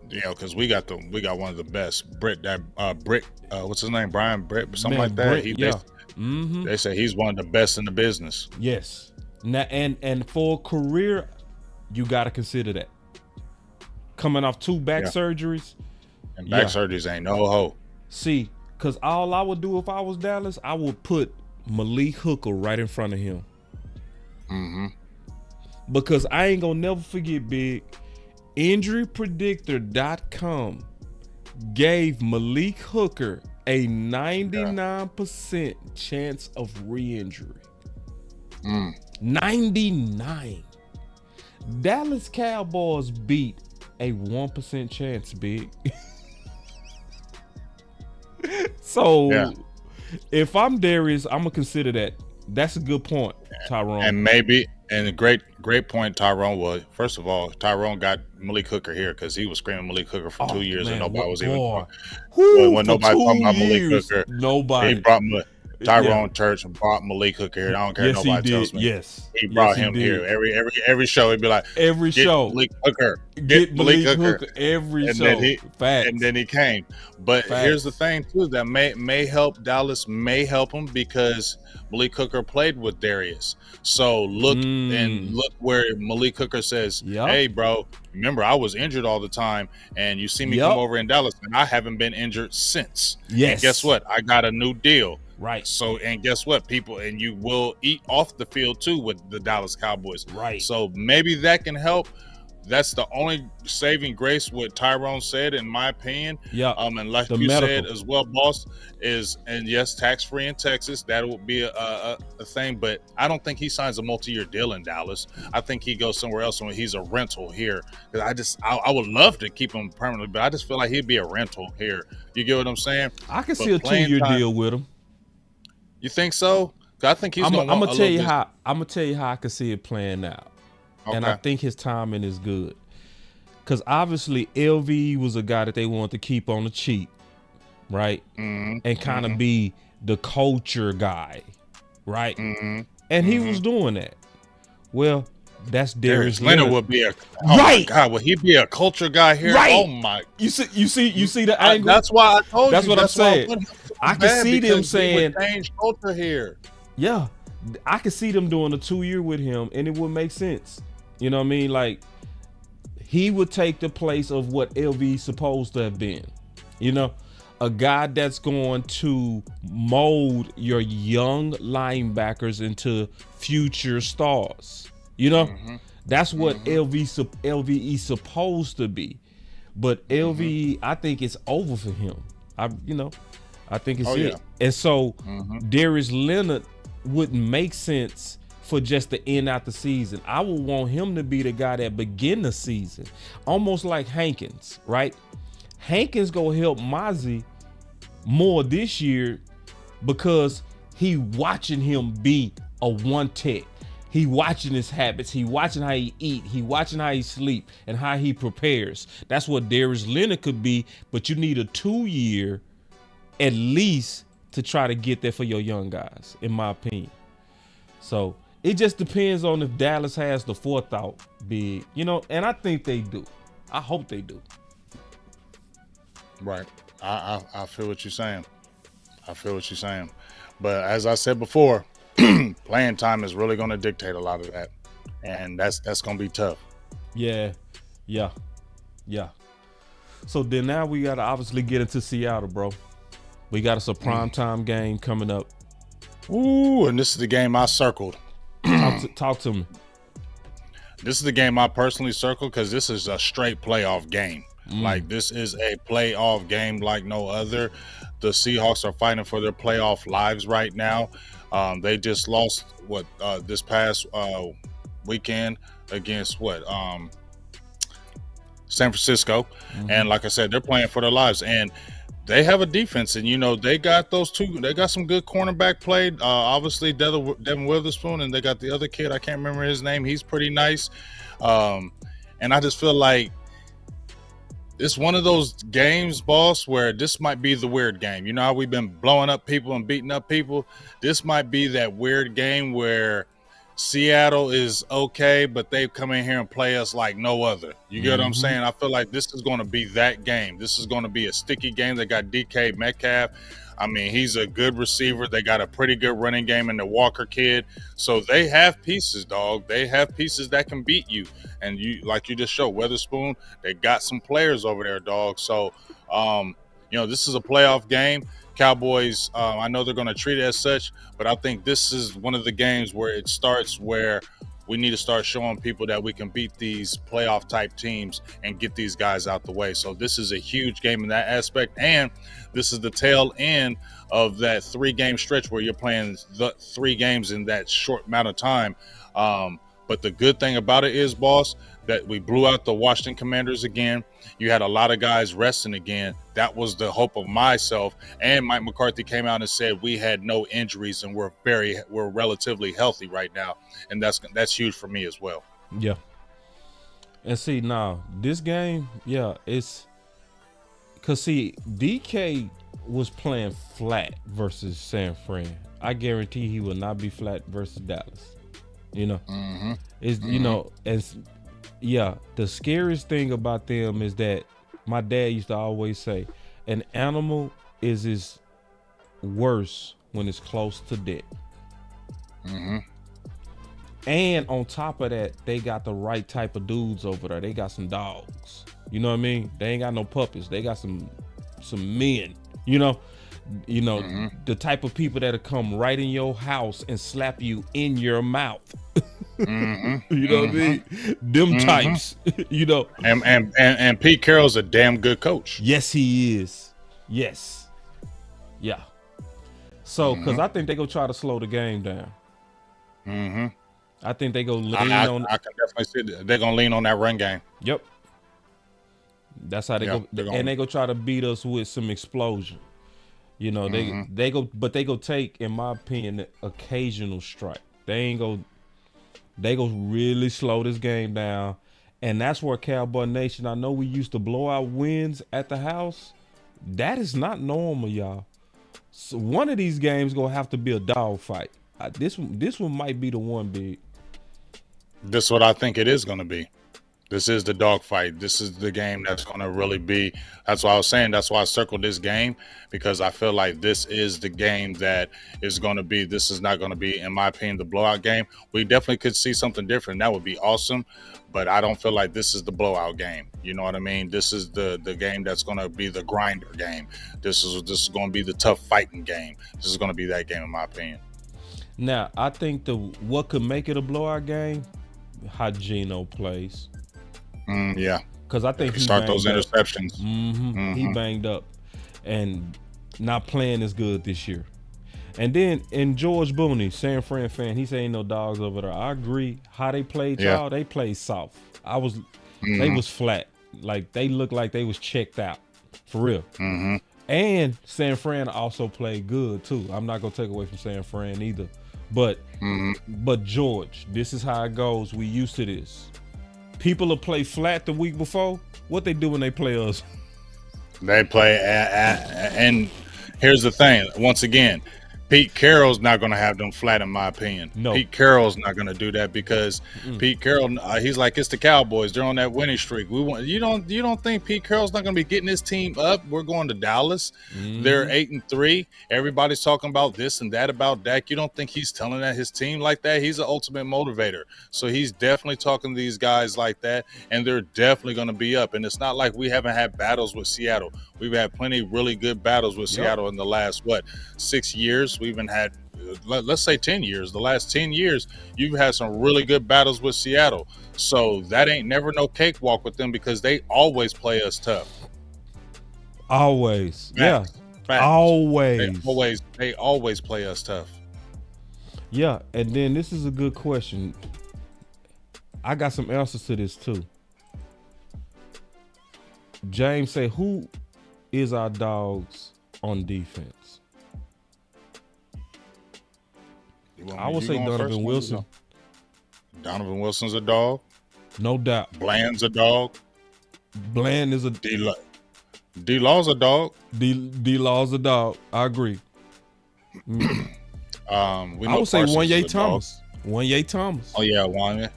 Because we got one of the best. Britt, what's his name? Brian Britt, something like that. Britt, They say he's one of the best in the business. Yes. Now and for a career, you got to consider that. Coming off 2 back surgeries. And back surgeries ain't no hoe. See, because all I would do if I was Dallas, I would put Malik Hooker right in front of him. Because I ain't gonna never forget, Big. InjuryPredictor.com gave Malik Hooker a 99% chance of re-injury. 99. Dallas Cowboys beat a 1% chance, Big. So if I'm Darius, I'm gonna consider that. That's a good point, Tyrone. And a great point Tyrone was. First of all, Tyrone got Malik Hooker here because he was screaming Malik Hooker for 2 years and nobody was even when nobody talking about Malik Hooker. Nobody. He brought Tyrone Church and brought Malik Hooker here. I don't care nobody tells me. He brought him here. Every show he'd be like, get Malik Hooker. Get Malik Hooker. Every and show. Then he came. But here's the thing too that may help Dallas, may help him because Malik Hooker played with Darius. So look where Malik Hooker says, hey bro, remember I was injured all the time and you see me come over in Dallas and I haven't been injured since. Yes. And guess what? I got a new deal. Right. So, and guess what, people, and you will eat off the field too with the Dallas Cowboys. Right. So maybe that can help. That's the only saving grace what Tyrone said, in my opinion. Yeah. And like you said as well, boss, and yes, tax-free in Texas, that will be a thing. But I don't think he signs a multi-year deal in Dallas. I think he goes somewhere else when he's a rental here. Because I would love to keep him permanently, but I just feel like he'd be a rental here. You get what I'm saying? I can see a 2-year deal with him. You think so? I think he's. I'm gonna tell you how. I'm gonna tell you how I can see it playing out, and I think his timing is good. Because obviously LV was a guy that they wanted to keep on the cheap, right? And kind of be the culture guy, right? And he was doing that. Well, that's Darius Leonard. Would be my God, would he be a culture guy here? Right. Oh my! You see the angle. That's why I told you. That's what I'm saying. I can see them saying change culture here. Yeah, I can see them doing a 2-year with him, and it would make sense. You know what I mean? Like he would take the place of what LV's supposed to have been. You know, a guy that's going to mold your young linebackers into future stars. You know, that's what LVE supposed to be. But LVE, I think it's over for him. I think it's it. Yeah. And so Darius Leonard wouldn't make sense for just to end out the season. I would want him to be the guy that begin the season, almost like Hankins, right? Hankins gonna help Mozzie more this year because he watching him be a one tech. He watching his habits. He watching how he eat. He watching how he sleep and how he prepares. That's what Darius Leonard could be, but you need a 2-year at least to try to get there for your young guys, in my opinion. So it just depends on if Dallas has the forethought, Big, and I think they do. I hope they do. Right. I feel what you're saying. But as I said before, playing time is really going to dictate a lot of that, and that's going to be tough. Yeah. So then now we got to obviously get into Seattle, bro. We got us a primetime game coming up. Ooh, and this is the game I circled. Talk to me. This is the game I personally circled because this is a straight playoff game. Like, this is a playoff game like no other. The Seahawks are fighting for their playoff lives right now. They just lost this past weekend against San Francisco. And like I said, they're playing for their lives. And they have a defense, and they got those two. They got some good cornerback play. Obviously, Devin Witherspoon, and they got the other kid. I can't remember his name. He's pretty nice. And I just feel like it's one of those games, boss, where this might be the weird game. You know how we've been blowing up people and beating up people? This might be that weird game where Seattle is okay, but they come in here and play us like no other. You get what I'm saying? I feel like this is going to be that game. This is going to be a sticky game. They got DK Metcalf. I mean, he's a good receiver. They got a pretty good running game in the Walker kid. So they have pieces, dog. They have pieces that can beat you. And you, like you just showed, Weatherspoon, they got some players over there, dog. So, this is a playoff game. Cowboys, I know they're going to treat it as such, but I think this is one of the games where it starts where we need to start showing people that we can beat these playoff type teams and get these guys out the way. So this is a huge game in that aspect. And this is the tail end of that 3-game stretch where you're playing the 3 games in that short amount of time. But the good thing about it is, boss, that we blew out the Washington Commanders again. You had a lot of guys resting again. That was the hope of myself. And Mike McCarthy came out and said we had no injuries and we're relatively healthy right now. And that's huge for me as well. Yeah. And see, now this game, it's because see, DK was playing flat versus San Fran. I guarantee he will not be flat versus Dallas. The scariest thing about them is that my dad used to always say, an animal is worse when it's close to death. And on top of that, they got the right type of dudes over there. They got some dogs. You know what I mean? They ain't got no puppies. They got some men. The type of people that'll come right in your house and slap you in your mouth. You know what I mean? Them types. And Pete Carroll's a damn good coach. Yes, he is. Yes. Yeah. So, because I think they go try to slow the game down. I think they go lean on. I can definitely see that. They're gonna lean on that run game. Yep. That's how they go, and they go try to beat us with some explosion. They go take, in my opinion, the occasional strike. They go really slow this game down, and that's where Cowboy Nation. I know we used to blow out wins at the house. That is not normal, y'all. So one of these games gonna have to be a dog fight. This one might be the one, big. This is what I think it is gonna be. This is the dogfight. This is the game that's going to really be. That's why I was saying. That's why I circled this game, because I feel like this is the game that is going to be. This is not going to be, in my opinion, the blowout game. We definitely could see something different. That would be awesome. But I don't feel like this is the blowout game. You know what I mean? This is the game that's going to be the grinder game. This is going to be the tough fighting game. This is going to be that game, in my opinion. Now, I think what could make it a blowout game, how Geno plays. Yeah, because I think he start those interceptions. He banged up and not playing as good this year. And then in George Booney, San Fran fan, he said ain't no dogs over there. I agree. How they played, y'all, they played soft. They was flat. Like they looked like they was checked out for real. And San Fran also played good too. I'm not gonna take away from San Fran either. But George, this is how it goes. We used to this. People will play flat the week before. What they do when they play us? They play and here's the thing. Once again, Pete Carroll's not going to have them flat, in my opinion. No. Pete Carroll's not going to do that because Pete Carroll, he's like, it's the Cowboys. They're on that winning streak. You don't think Pete Carroll's not going to be getting his team up? We're going to Dallas. They're 8-3. Everybody's talking about this and that about Dak. You don't think he's telling that his team like that? He's an ultimate motivator. So he's definitely talking to these guys like that, and they're definitely going to be up. And it's not like we haven't had battles with Seattle. We've had plenty of really good battles with Seattle in the last, 6 years? We've even had, let's say 10 years. The last 10 years, you've had some really good battles with Seattle. So that ain't never no cakewalk with them because they always play us tough. Always. Facts. Always. They always play us tough. Yeah, and then this is a good question. I got some answers to this too. James say, who is our dogs on defense? I would say Donovan Wilson. Donovan Wilson's a dog. No doubt. Bland's a dog. Bland is a D-Law's a dog. D-Law's a dog. I agree. We I know would say Parsons Wanye is a dog. Thomas. Wanye Thomas. Oh yeah, Wanye.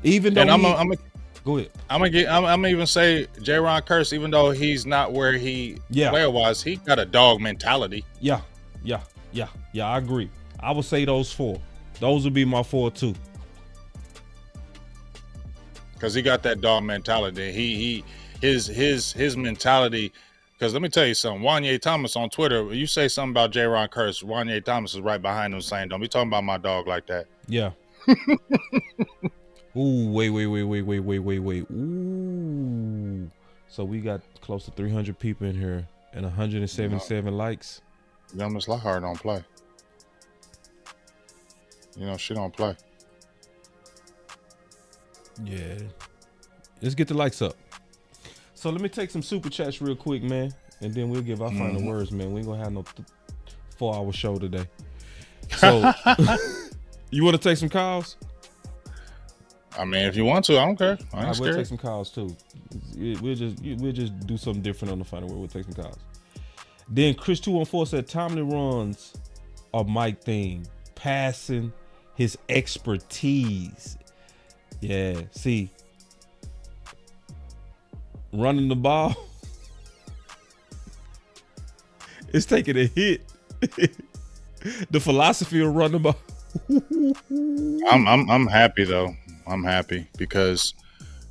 Even though And go ahead. I'm gonna even say J-Ron Curse, even though he's not where he player wise, he got a dog mentality. Yeah. I agree. I would say those 4. Those would be my 4 too. Because he got that dog mentality. His mentality. Because let me tell you something. Wanye Thomas on Twitter, you say something about J-Ron Curse, Wanye Thomas is right behind him saying, "Don't be talking about my dog like that." Yeah. Ooh, wait. Ooh. So we got close to 300 people in here and 177 likes. Miss Lockhart don't play. She don't play. Yeah. Let's get the likes up. So let me take some super chats real quick, man. And then we'll give our final words, man. We ain't gonna have no 4-hour show today. So you want to take some calls? I mean, if you want to, I don't care. I ain't scared. We'll take some calls too. We'll just do something different on the final word. We'll take some calls. Then Chris 214 said timely runs are Mike thing. Passing his expertise. Yeah, see. Running the ball. It's taking a hit. The philosophy of running the ball. I'm happy though. I'm happy because,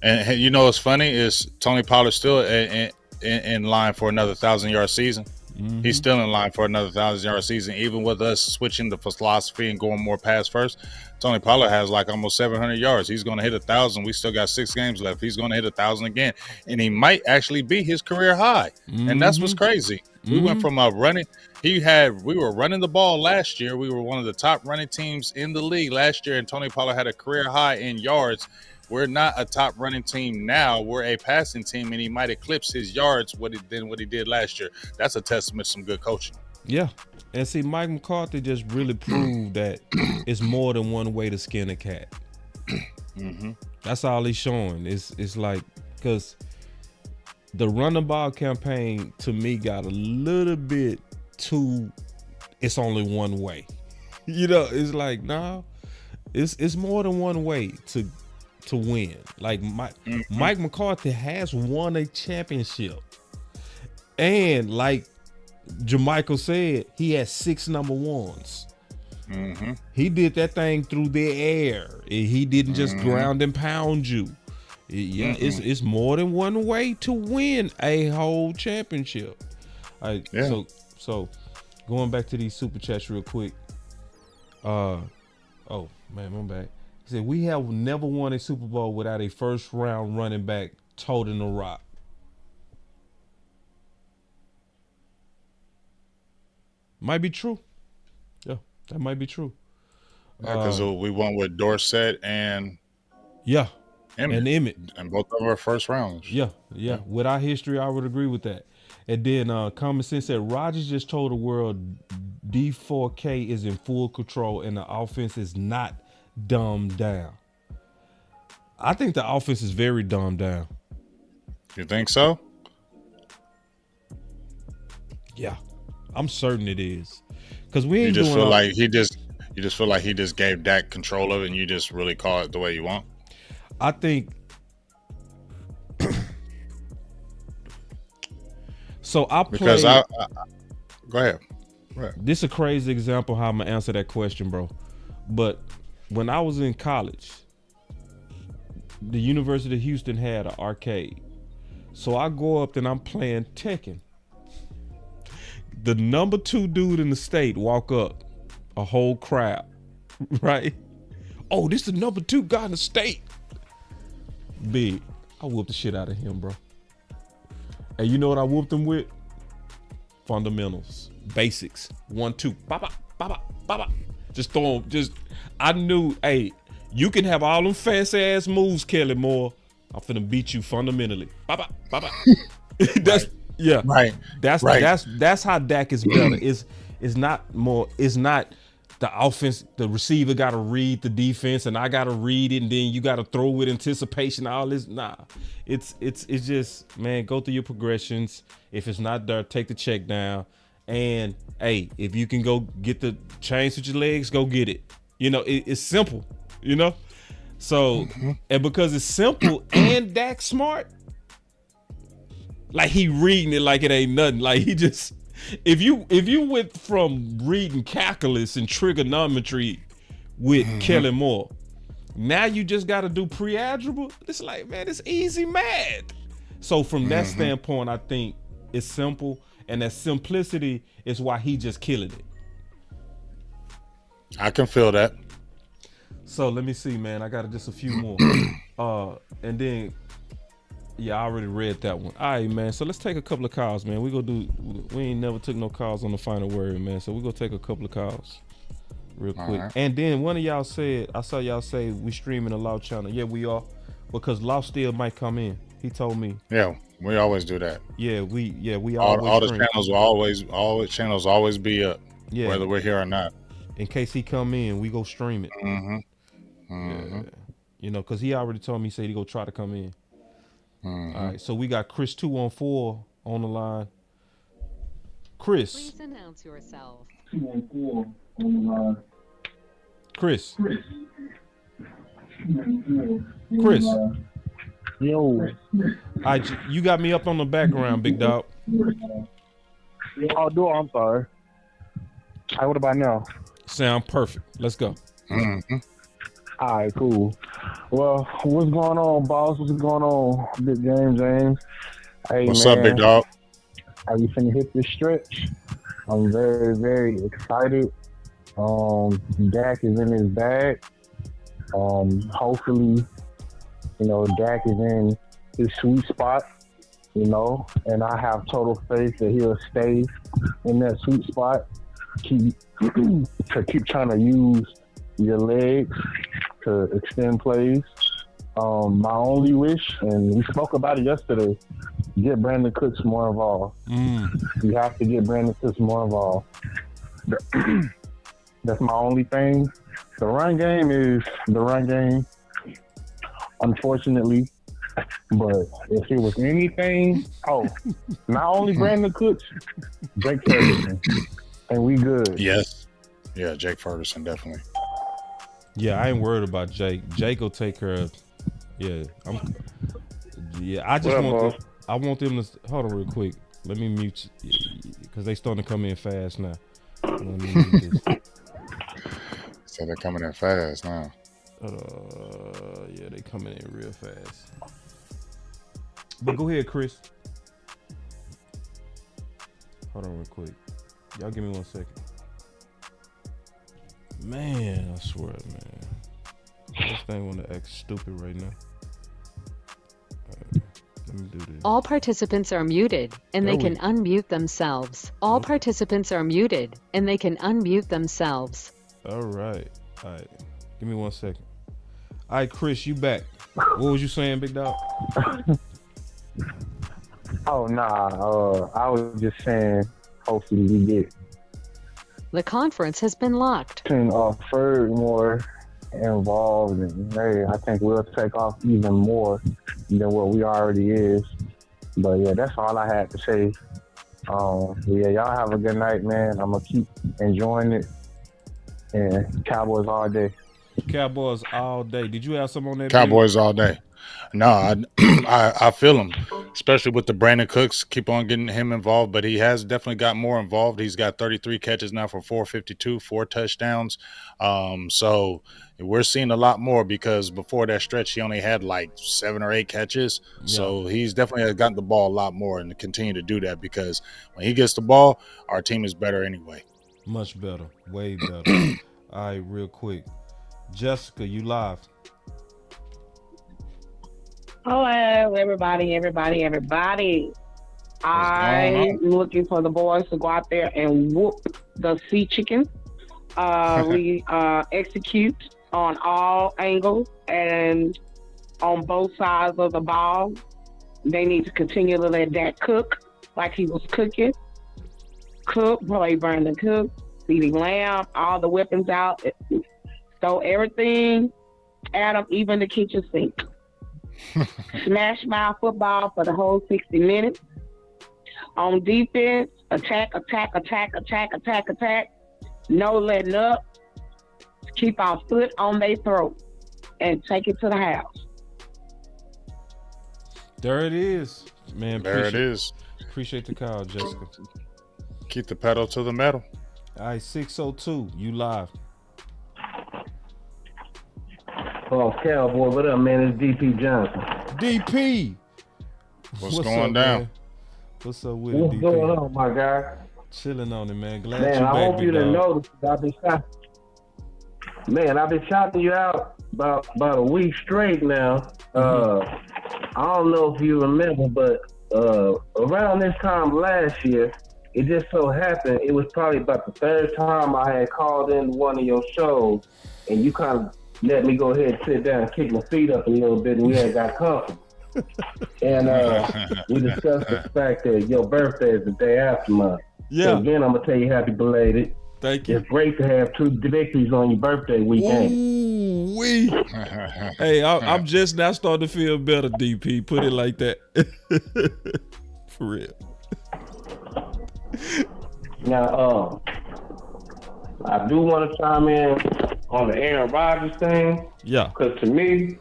and you know what's funny is Tony Pollard's still in line for another 1,000-yard season. Mm-hmm. He's still in line for another 1,000-yard season, even with us switching the philosophy and going more pass first. Tony Pollard has like almost 700 yards. He's going to hit 1,000. We still got 6 games left. He's going to hit 1,000 again, and he might actually be his career high. Mm-hmm. And that's what's crazy. We went from running. We were running the ball last year. We were one of the top running teams in the league last year, and Tony Pollard had a career high in yards. We're not a top running team now. We're a passing team, and he might eclipse his yards what he did last year. That's a testament to some good coaching. Yeah. And see, Mike McCarthy just really proved that it's more than one way to skin a cat. Mm-hmm. That's all he's showing. It's like, because the run the ball campaign to me got a little bit too, it's only one way. It's like, nah, it's more than one way to win. Like Mike McCarthy has won a championship. And like JerMichael said, he has 6 number 1s. Mm-hmm. He did that thing through the air. He didn't just ground and pound you. It's more than one way to win a whole championship. So going back to these super chats real quick. Oh man, I'm back. He said, we have never won a Super Bowl without a first round running back toting the rock. Might be true. Yeah, that might be true. Because we won with Dorsett and Emmett. And both of them were first rounds. Yeah. With our history, I would agree with that. And then Common Sense said, Rodgers just told the world D4K is in full control and the offense is not dumbed down. I think the offense is very dumbed down. You think so? Yeah, I'm certain it is. Because we ain't you just feel like he just gave Dak control of it, and you just really call it the way you want. I think. So I play. Because I go ahead. This is a crazy example how I'm gonna answer that question, bro. But when I was in college, the University of Houston had an arcade. So I go up and I'm playing Tekken. The number 2 dude in the state walk up, a whole crowd, right? Oh, this is the number 2 guy in the state. Big. I whooped the shit out of him, bro. And you know what I whooped him with? Fundamentals, basics, 1, 2, baba, baba, baba. Just throw him. I knew, hey, you can have all them fast ass moves, Kelly Moore. I'm finna beat you fundamentally. Baba, baba. That's right. Yeah, right. That's how Dak is better. It's not the offense, the receiver got to read the defense, and I got to read it, and then you got to throw with anticipation. All this, nah. It's just, man, go through your progressions. If it's not there, take the check down. And hey, if you can go get the chains with your legs, go get it. You know, it's simple. You know, so and because it's simple and Dak's smart, like he reading it like it ain't nothing. Like he just, if you went from reading calculus and trigonometry with Kelly Moore, now you just got to do pre-algebra. It's like, man, it's easy math. So from that standpoint, I think it's simple, and that simplicity is why he just killing it. I can feel that. So let me see, man. I got just a few more. And then, yeah, I already read that one. All right, man. So let's take a couple of calls, man. We ain't never took no calls on the final word, man. So we're going to take a couple of calls real quick. Right. And then one of y'all said, I saw y'all say we streaming a Law channel. Yeah, we are. Because Law still might come in. He told me. Yeah, we always do that. Yeah, we all the stream. channels will always be up, whether we're here or not. In case he come in, we go stream it. Yeah. You know, because he already told me, he said he go try to come in. All right, so we got Chris 214 on the line. Chris. Please announce yourself. 214 on the line. Chris. Chris. Yo. You got me up on the background, big dog. Oh, no, I'm sorry. What about now? Sound perfect. Let's go. All right, cool. Well, what's going on, boss? What's going on, Big James? Hey, what's up, big dog? How you finna hit this stretch? I'm very, very excited. Dak is in his bag. Hopefully, you know, Dak is in his sweet spot, you know, and I have total faith that he'll stay in that sweet spot. Keep trying to use your legs to extend plays. My only wish, and we spoke about it yesterday, get Brandon Cooks more involved. You have to get Brandon Cooks more involved. That's my only thing. The run game is the run game, unfortunately. But if it was anything, not only Brandon Cooks, Jake Ferguson, and we good. Yes. Yeah, Jake Ferguson, definitely. Yeah, I ain't worried about Jake. Jake will take care of. Yeah, I just I want them to hold on real quick. Let me mute because they starting to come in fast now. Let me mute this. So they're coming in fast now. Yeah, they coming in real fast. But go ahead, Chris. Hold on real quick. Y'all give me 1 second. Man, I swear, man. This thing want to act stupid right now. Let me do this. All participants are muted, and they can unmute themselves. All participants are muted, and they can unmute themselves. All right. Give me 1 second. All right, Chris, you back. What was you saying, big dog? I was just saying, hopefully we get. The conference has been locked. Ferg more involved, and hey, I think we'll take off even more than what we already is. But yeah, that's all I had to say. Yeah, y'all have a good night, man. I'm gonna keep enjoying it, and Cowboys all day. Cowboys all day. Did you have some on that? Cowboys all day. No, I feel him, especially with the Brandon Cooks. Keep on getting him involved, but he has definitely got more involved. He's got 33 catches now for 452, 4 touchdowns. So we're seeing a lot more because before that stretch, he only had like 7 or 8 catches. Yeah. So he's definitely gotten the ball a lot more and to continue to do that because when he gets the ball, our team is better anyway. Much better, way better. All right, real quick. Jessica, you live. Hello, everybody. I'm looking for the boys to go out there and whoop the sea chicken. We execute on all angles and on both sides of the ball. They need to continue to let Dak cook like he was cooking. Play Brandon Cook. CeeDee Lamb, all the weapons out. Throw everything at them, even the kitchen sink. Smash mouth football for the whole 60 minutes. On defense, attack. No letting up. Keep our foot on their throat and take it to the house. There it is, man. There it is. Appreciate the call, Jessica. Keep the pedal to the metal. All right, 602, you live. Oh, Cowboy, what up, man? It's DP Johnson. DP! What's going down? Man? What's up with What's it, DP? going on, my guy? Chilling on it, man. Glad Man, you I back, hope you big didn't dog. notice. I've been shouting you out about a week straight now. I don't know if you remember, but around this time last year, it just so happened it was probably about the third time I had called into one of your shows, and you kind of let me go ahead and sit down and kick my feet up a little bit, and we had got comfortable. And we discussed the fact that your birthday is the day after mine. Yeah. So again, I'm gonna tell you happy belated. Thank you. It's great to have 2 victories on your birthday weekend. Ooh-wee. Hey, I'm just now starting to feel better, DP. Put it like that. For real. Now, I do want to chime in on the Aaron Rodgers thing. Yeah. Because to me,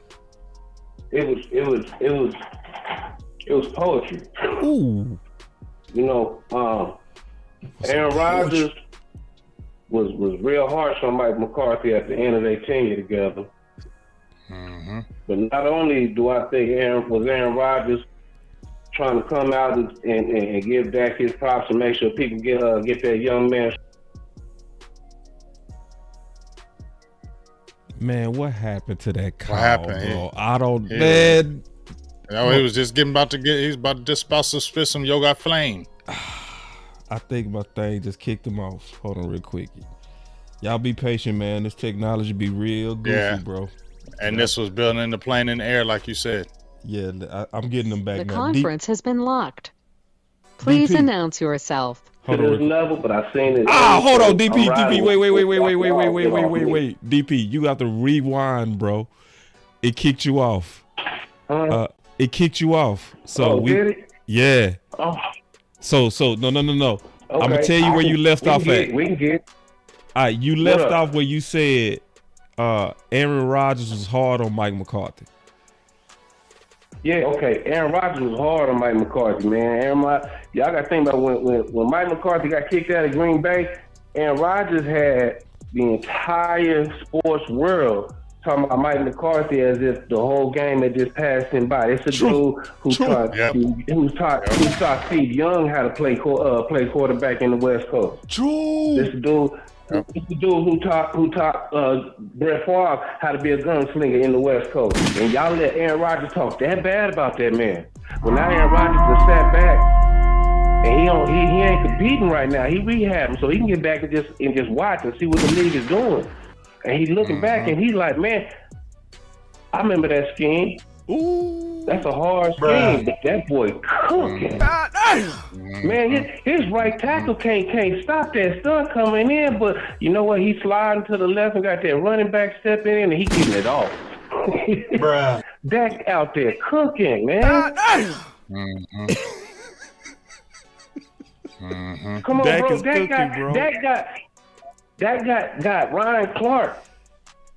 it was poetry. Ooh. You know, Aaron Rodgers was real harsh on Mike McCarthy at the end of their tenure together. Mm-hmm. But not only do I think Aaron Rodgers trying to come out and give Dak his props and make sure people get that young man. Man, what happened to that call, What happened? bro? I don't, man. You know, he was just about to spit some yoga flame. I think my thing just kicked him off. Hold on real quick. Y'all be patient, man. This technology be real goofy, bro. And this was building the plane in the air, like you said. Yeah, I'm getting them back The now. conference has been locked. Please DP. announce yourself. Hold to on this real quick. level, but I've seen it. Hold on, DP, I'm riding DP. with- Wait. DP, you got to rewind, bro. It kicked you off. It kicked you off. So did it? Yeah. Oh. So no. Okay. I'm gonna tell you where you left off at. We can get. All right, you left off where you said Aaron Rodgers was hard on Mike McCarthy. Yeah, okay. Aaron Rodgers was hard on Mike McCarthy, man. Y'all got to think about when Mike McCarthy got kicked out of Green Bay, Aaron Rodgers had the entire sports world talking about Mike McCarthy as if the whole game had just passed him by. It's a dude who taught Steve Young how to play quarterback in the West Coast. True. This dude who taught Brett Favre how to be a gunslinger in the West Coast. And y'all let Aaron Rodgers talk that bad about that man. Well, now Aaron Rodgers has sat back and he ain't competing right now. He rehabbing so he can get back and just watch and see what the league is doing. And he's looking back and he's like, man, I remember that scheme. Ooh. That's a hard scheme, but that boy cooking. Man, his right tackle can't stop that stunt coming in, but you know what? He's sliding to the left and got that running back stepping in, and he getting it off. Dak out there cooking, man. Come on, Dak bro. is cooking, bro. Dak got Ryan Clark,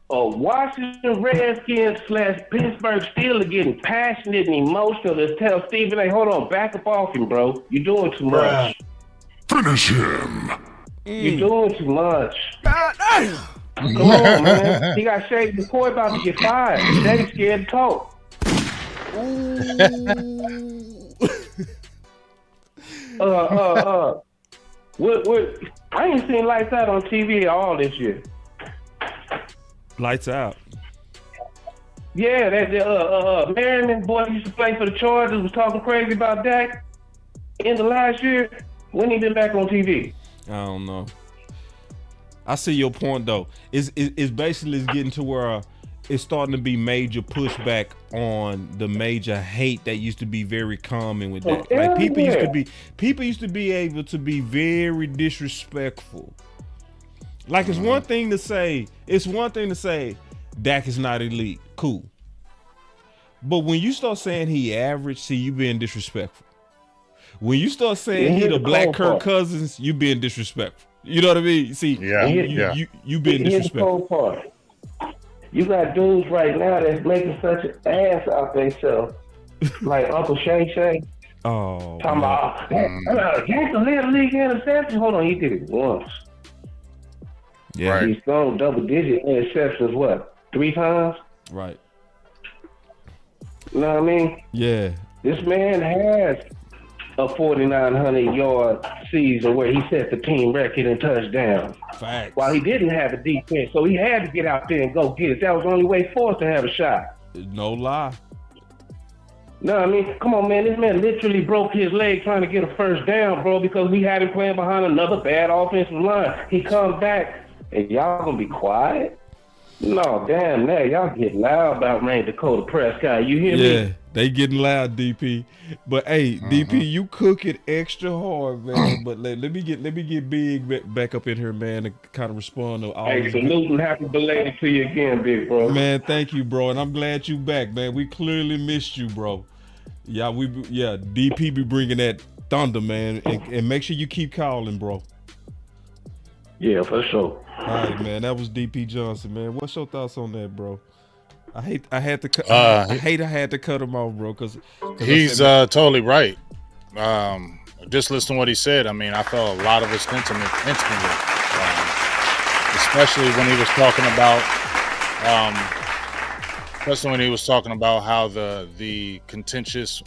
Washington Redskins / Pittsburgh Steelers getting passionate and emotional to tell Stephen A, hold on, back up off him, bro. You're doing too much. Finish him. You're doing too much. Come on, man. He got Shady McCoy about to get fired. Shady scared to talk. What? I ain't seen Lights Out on TV at all this year. Lights Out. Yeah, that Merriman boy used to play for the Chargers was talking crazy about Dak in the last year. When he been back on TV? I don't know. I see your point though. It's basically getting to where it's starting to be major pushback on the major hate that used to be very common with that. Like people used to be able to be very disrespectful Like it's one thing to say, Dak is not elite. Cool. But when you start saying he average, see, you being disrespectful. When you start saying he the black Kirk Cousins, you being disrespectful. You know what I mean? See, you being disrespectful. Here's the cold part. You got dudes right now that's making such an ass out themselves, like Uncle Shay Shay. Oh, talking about Jackson led the league in interceptions. Hold on, he did it once. Yeah, right. He's thrown double-digit interceptions. What, 3 times? Right. You know what I mean? Yeah. This man has a 4,900-yard season where he set the team record in touchdowns. Facts. While he didn't have a defense, so he had to get out there and go get it. That was the only way for us to have a shot. No lie. No, I mean, come on, man. This man literally broke his leg trying to get a first down, bro, because we had him playing behind another bad offensive line. He comes back, and y'all gonna be quiet? No, damn, now y'all get loud about Rain Dakota Prescott. You hear me? Yeah, they getting loud, DP. But hey, DP, you cook it extra hard, man. But let me get Big back up in here, man, to kind of respond to all. Hey, salute and happy belated to you again, big bro. Man, thank you, bro, and I'm glad you back, man. We clearly missed you, bro. Yeah, DP be bringing that thunder, man, and make sure you keep calling, bro. Yeah, for sure. All right, man. That was DP Johnson, man. What's your thoughts on that, bro? I had to cut him off, bro, because he's totally right. Just listen to what he said. I mean, I felt a lot of his sentiment instantly, especially when he was talking about how the contentious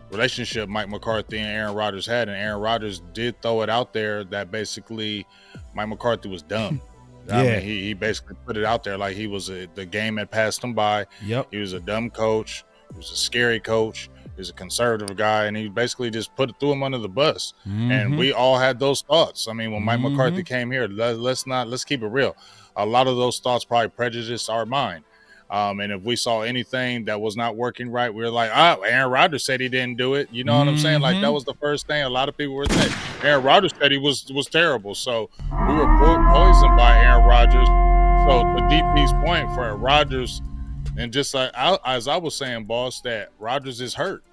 relationship Mike McCarthy and Aaron Rodgers had, and Aaron Rodgers did throw it out there that basically Mike McCarthy was dumb. I mean, he basically put it out there like he was the game had passed him by. Yep. He was a dumb coach. He was a scary coach. He was a conservative guy, and he basically just threw him under the bus. Mm-hmm. And we all had those thoughts. I mean, when Mike McCarthy came here, let's keep it real. A lot of those thoughts probably prejudiced our mind. And if we saw anything that was not working right, we were like, Aaron Rodgers said he didn't do it. You know what I'm saying? Like, that was the first thing a lot of people were saying. Aaron Rodgers said he was terrible. So we were poisoned by Aaron Rodgers. So to DP's point, for Rodgers, and just like as I was saying, boss, that Rodgers is hurt.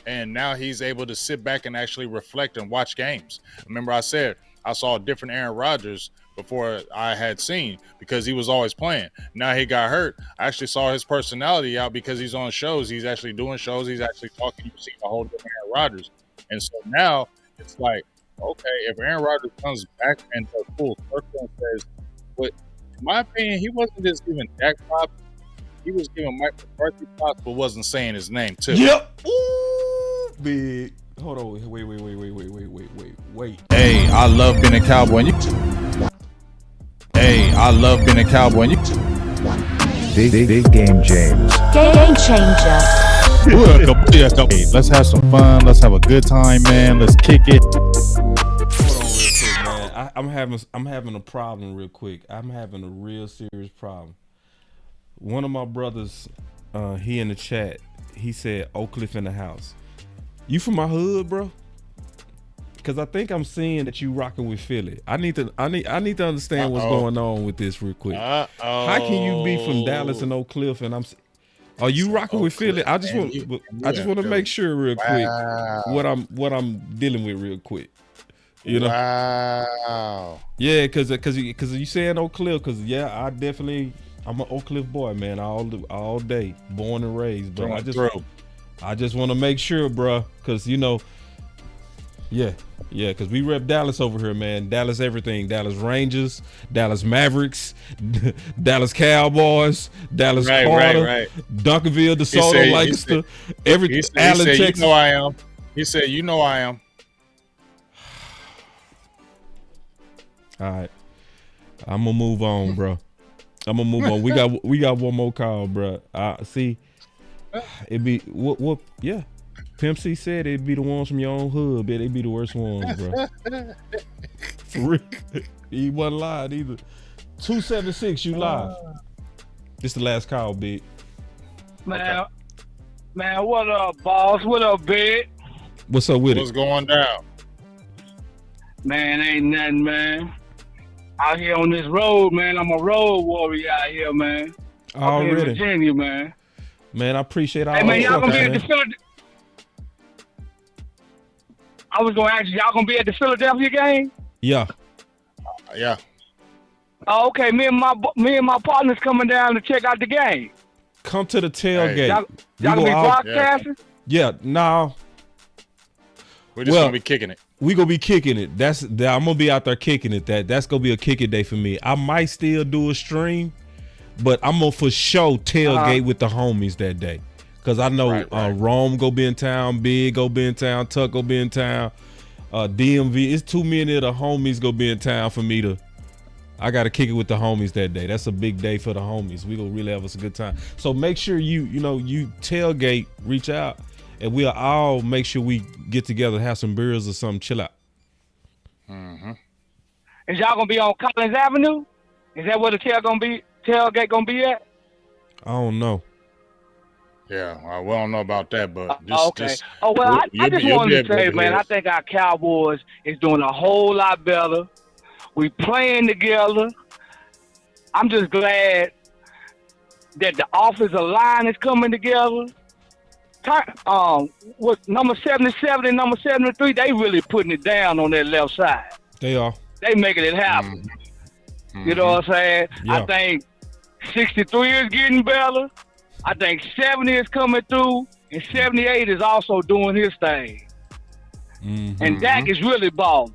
And now he's able to sit back and actually reflect and watch games. Remember I said I saw a different Aaron Rodgers before I had seen, because he was always playing. Now he got hurt. I actually saw his personality out because he's on shows. He's actually doing shows. He's actually talking. You see a whole different Aaron Rodgers. And so now it's like, okay, if Aaron Rodgers comes back into full circle and says, but in my opinion, he wasn't just giving Dak props. He was giving Mike McCarthy props, but wasn't saying his name too. Yep. Ooh, big. Wait. Hey, I love being a Cowboy. Big game, James. Game changer. Hey, let's have some fun. Let's have a good time, man. Let's kick it. Hold on real quick, man. I'm having a problem real quick. I'm having a real serious problem. One of my brothers, he in the chat, he said Oak Cliff in the house. You from my hood, bro? Because I think I'm seeing that you rocking with Philly. I need to understand what's going on with this real quick. How can you be from Dallas and Oak Cliff and are you rocking with Philly? I just want to make sure real quick what I'm dealing with real quick. You know? Wow. Yeah, because you saying Oak Cliff, because I'm an Oak Cliff boy, man, all day, born and raised, bro. I just want to make sure, bro, because because we rep Dallas over here, man. Dallas everything. Dallas Rangers, Dallas Mavericks, Dallas Cowboys, Dallas Carter, right. Duncanville, DeSoto, Lancaster, everything. Allen, Texas. You know I am. He said, you know I am. All right. I'm going to move on, bro. I'm going to move on. We got one more call, bro. See, it be, yeah. Pimp C said it'd be the ones from your own hood, but they be the worst ones, bro. For real. He wasn't lying either. 276, you live. This the last call, big. Man, what up, boss? What up, big? What's up with What's going down? Man, ain't nothing, man. out here on this road, man. I'm a road warrior out here, man. Up here in Already. Virginia, man. Man, I appreciate all Hey, man, the y'all gonna be at man. the Philadelphia. I was gonna ask you, y'all gonna be at the Philadelphia game? Yeah. Yeah. Oh, okay. Me and my partners coming down to check out the game. Come to the tailgate. Y'all We gonna go be out- broadcasting? Yeah, no. We're just gonna be kicking it. We gonna be kicking it. I'm gonna be out there kicking it. That's gonna be a kicking day for me. I might still do a stream, but I'm gonna for sure tailgate with the homies that day. Cause I know Rome go be in town, Big go be in town, Tuck go be in town, DMV. It's too many of the homies go be in town for me to. I gotta kick it with the homies that day. That's a big day for the homies. We gonna really have us a good time. So make sure you tailgate, reach out, and we'll all make sure we get together, have some beers or something, chill out. Mm-hmm. Is y'all gonna be on Collins Avenue? Is that where the tailgate gonna be at? I don't know. Yeah, we don't know about that, but Okay. I just wanted to say, man, I think our Cowboys is doing a whole lot better. We playing together. I'm just glad that the offensive line is coming together. With number 77 and number 73, they really putting it down on that left side. They are. They making it happen. You know what I'm saying? Yeah. I think 63 is getting better. I think 70 is coming through, and 78 is also doing his thing. And Dak is really balling.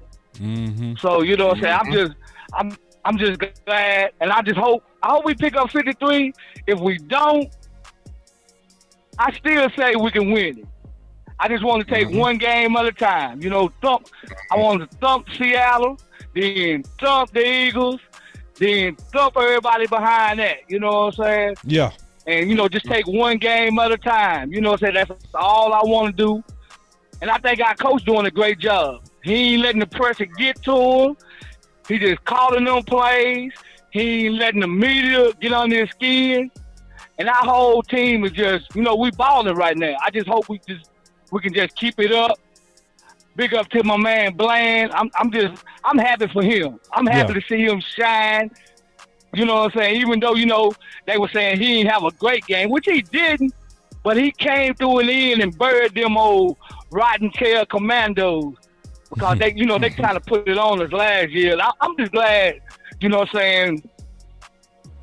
So you know what I'm saying? I'm just glad, and I hope we pick up 53. If we don't, I still say we can win it. I just want to take one game at a time. You know, I want to thump Seattle, then thump the Eagles, then thump everybody behind that. You know what I'm saying? Yeah. And, just take one game at a time. You know what I'm saying? That's all I want to do. And I think our coach doing a great job. He ain't letting the pressure get to him. He just calling them plays. He ain't letting the media get under his skin. And our whole team is just, we balling right now. I just hope we can just keep it up. Big up to my man Bland. I'm happy for him. I'm happy to see him shine. You know what I'm saying? Even though, they were saying he didn't have a great game, which he didn't, but he came through and in and buried them old rotten tail commandos because they kind of put it on us last year. I'm just glad, you know what I'm saying,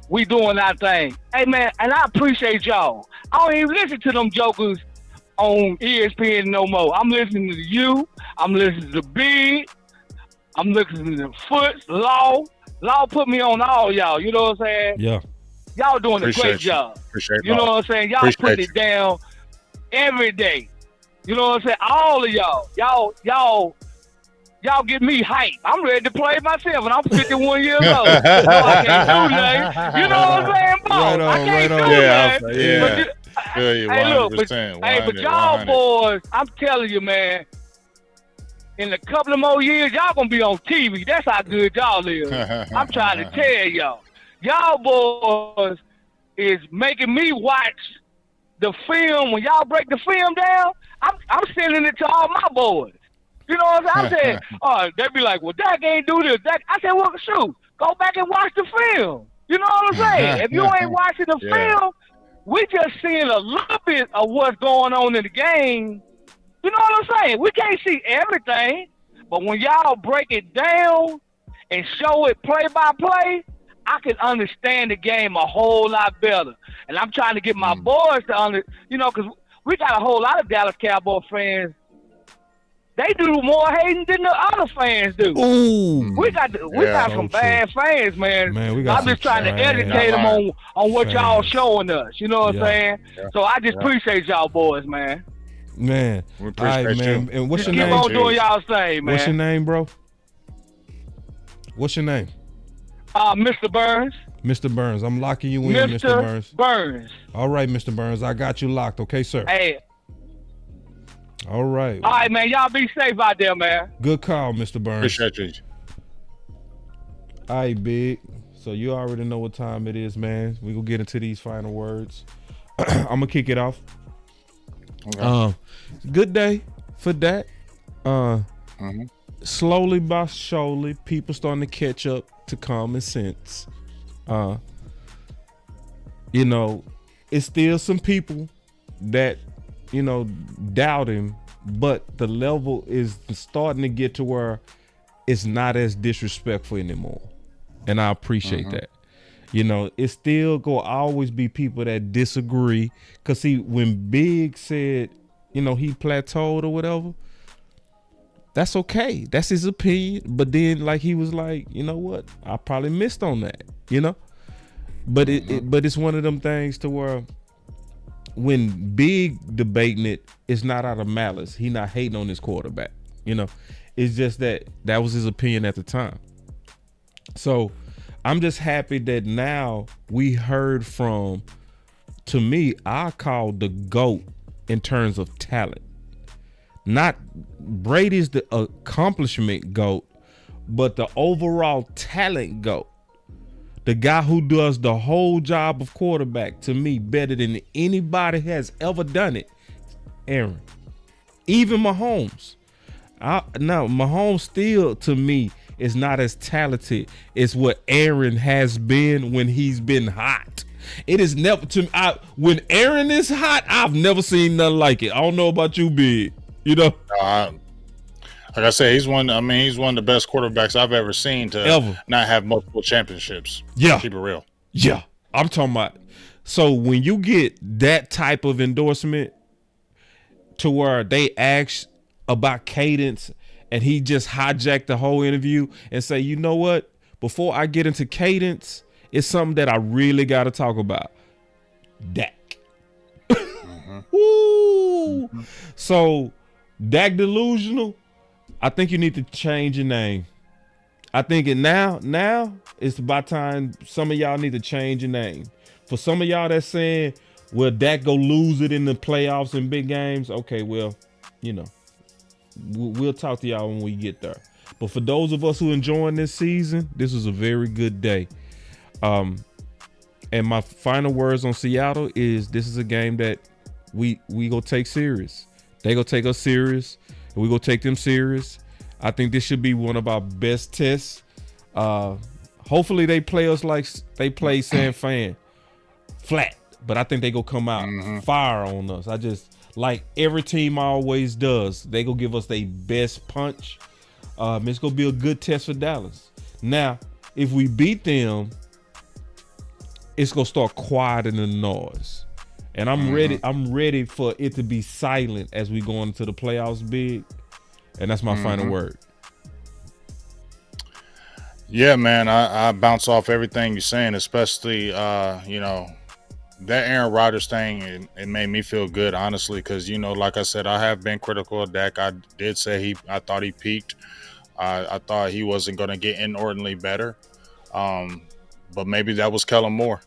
we doing our thing. Hey, man, and I appreciate y'all. I don't even listen to them jokers on ESPN no more. I'm listening to you. I'm listening to Big. I'm listening to Foots, Law. Law put me on all y'all. You know what I'm saying? Yeah. Y'all doing a great job. You know what I'm saying? Y'all put it down every day. You know what I'm saying? All of y'all get me hyped. I'm ready to play myself, and I'm 51 years old. So I can't do nothing. You know what I'm saying, boss? I can't do nothing. Yeah. Hey, look, but y'all boys, I'm telling you, man, in a couple of more years, y'all gonna be on TV. That's how good y'all is. I'm trying to tell y'all. Y'all boys is making me watch the film. When y'all break the film down, I'm sending it to all my boys. You know what I'm saying? They be like, well, Dak ain't do this. I said, well, shoot, go back and watch the film. You know what I'm saying? If you ain't watching the film, we just seeing a little bit of what's going on in the game. You know what I'm saying? We can't see everything, but when y'all break it down and show it play by play, I can understand the game a whole lot better. And I'm trying to get my boys to because we got a whole lot of Dallas Cowboy fans. They do more hating than the other fans do. Ooh. We got some bad fans, man. I'm just trying to educate them on what y'all showing us. You know what I'm saying? Yeah. So I just appreciate y'all boys, man. Man, we appreciate you. Man. And what's your name? Keep on doing y'all's thing, man. What's your name, bro? What's your name? Mr. Burns. Mr. Burns, I'm locking you in, Mr. Burns. Burns. All right, Mr. Burns, I got you locked. Okay, sir. Hey. All right. All right, man. Y'all be safe out there, man. Good call, Mr. Burns. Appreciate you. All right, Big. So you already know what time it is, man. We gonna get into these final words. I'm gonna kick it off. Okay. Good day for that. Slowly but surely, people starting to catch up to common sense. You know, it's still some people that, you know, doubt him, but the level is starting to get to where it's not as disrespectful anymore. And I appreciate that. You know, it's still gonna always be people that disagree. Cause see, when Big said, you know, he plateaued or whatever, that's okay. That's his opinion. But then, like, he was like, you know what? I probably missed on that, you know? But but it's one of them things to where when Big debating it, it's not out of malice. He not hating on his quarterback, you know? It's just that was his opinion at the time. So I'm just happy that now we heard from, to me, I call the GOAT in terms of talent. Not Brady's the accomplishment GOAT, but the overall talent GOAT. The guy who does the whole job of quarterback, to me, better than anybody has ever done it, Aaron. Even Mahomes. Now, Mahomes still, to me, is not as talented as what Aaron has been when he's been hot. It is never, when Aaron is hot, I've never seen nothing like it. I don't know about you, Big. You know? Like I said, he's one of the best quarterbacks I've ever seen to ever not have multiple championships. Yeah. Keep it real. Yeah. I'm talking about. So when you get that type of endorsement to where they ask about cadence and he just hijacked the whole interview and say, you know what? Before I get into cadence, it's something that I really got to talk about. Dak. Woo. So Dak Delusional, I think you need to change your name. I think now it's about time some of y'all need to change your name. For some of y'all that's saying, well, Dak go lose it in the playoffs and big games. Okay, well, you know, we'll talk to y'all when we get there. But for those of us who enjoying this season, this was a very good day. And my final words on Seattle is this is a game that we gonna take serious. They gonna take us serious. And we gonna take them serious. I think this should be one of our best tests. Hopefully they play us like they play San Fran, flat. But I think they gonna come out fire on us. I just like every team always does. They gonna give us their best punch. It's gonna be a good test for Dallas. Now, if we beat them, it's gonna start quieting the noise. And I'm ready. I'm ready for it to be silent as we go into the playoffs, Big. And that's my final word. Yeah, man. I bounce off everything you're saying, especially you know, that Aaron Rodgers thing. It made me feel good, honestly, because you know, like I said, I have been critical of Dak. I did say I thought he peaked. I thought he wasn't going to get inordinately better. But maybe that was Kellen Moore.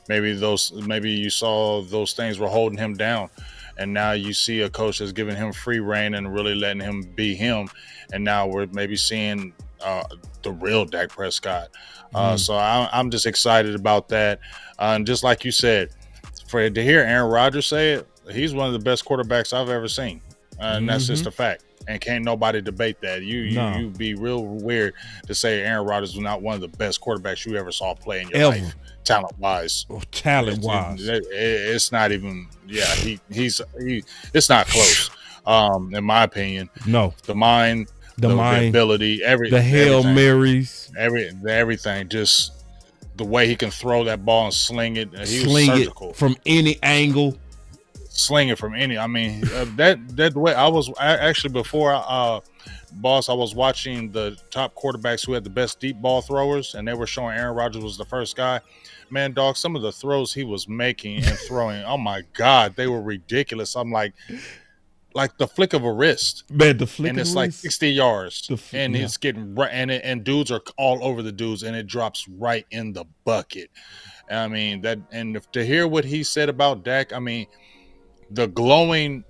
maybe you saw those things were holding him down, and now you see a coach that's giving him free reign and really letting him be him, and now we're maybe seeing the real Dak Prescott. So I'm just excited about that. And just like you said, to hear Aaron Rodgers say it, he's one of the best quarterbacks I've ever seen, and that's just a fact. And can't nobody debate that. You'd be real weird to say Aaron Rodgers was not one of the best quarterbacks you ever saw play in your life, talent-wise. It's not even. Yeah, it's not close. In my opinion, no. The mind, the ability, the Hail Marys, everything. Just the way he can throw that ball and sling it. He was surgical from any angle. Sling it from any. I mean, that way. I was actually before Boss. I was watching the top quarterbacks who had the best deep ball throwers, and they were showing Aaron Rodgers was the first guy. Man, dog, some of the throws he was making and throwing, oh my God, they were ridiculous. I'm like the flick of a wrist, man. The flick, and it's like 60 yards, and it's getting right, and dudes are all over the dudes, and it drops right in the bucket. I mean that, and to hear what he said about Dak, I mean. The glowing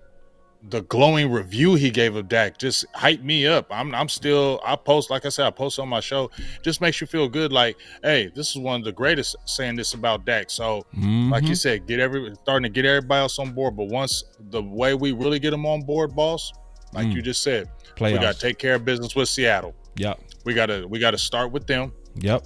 review he gave of Dak just hyped me up. I post, like I said, I post on my show. Just makes you feel good. Like, hey, this is one of the greatest saying this about Dak. So, like you said, starting to get everybody else on board. But once the way we really get them on board, Boss, like you just said, playoffs. We got to take care of business with Seattle. Yeah, we got to start with them. Yep.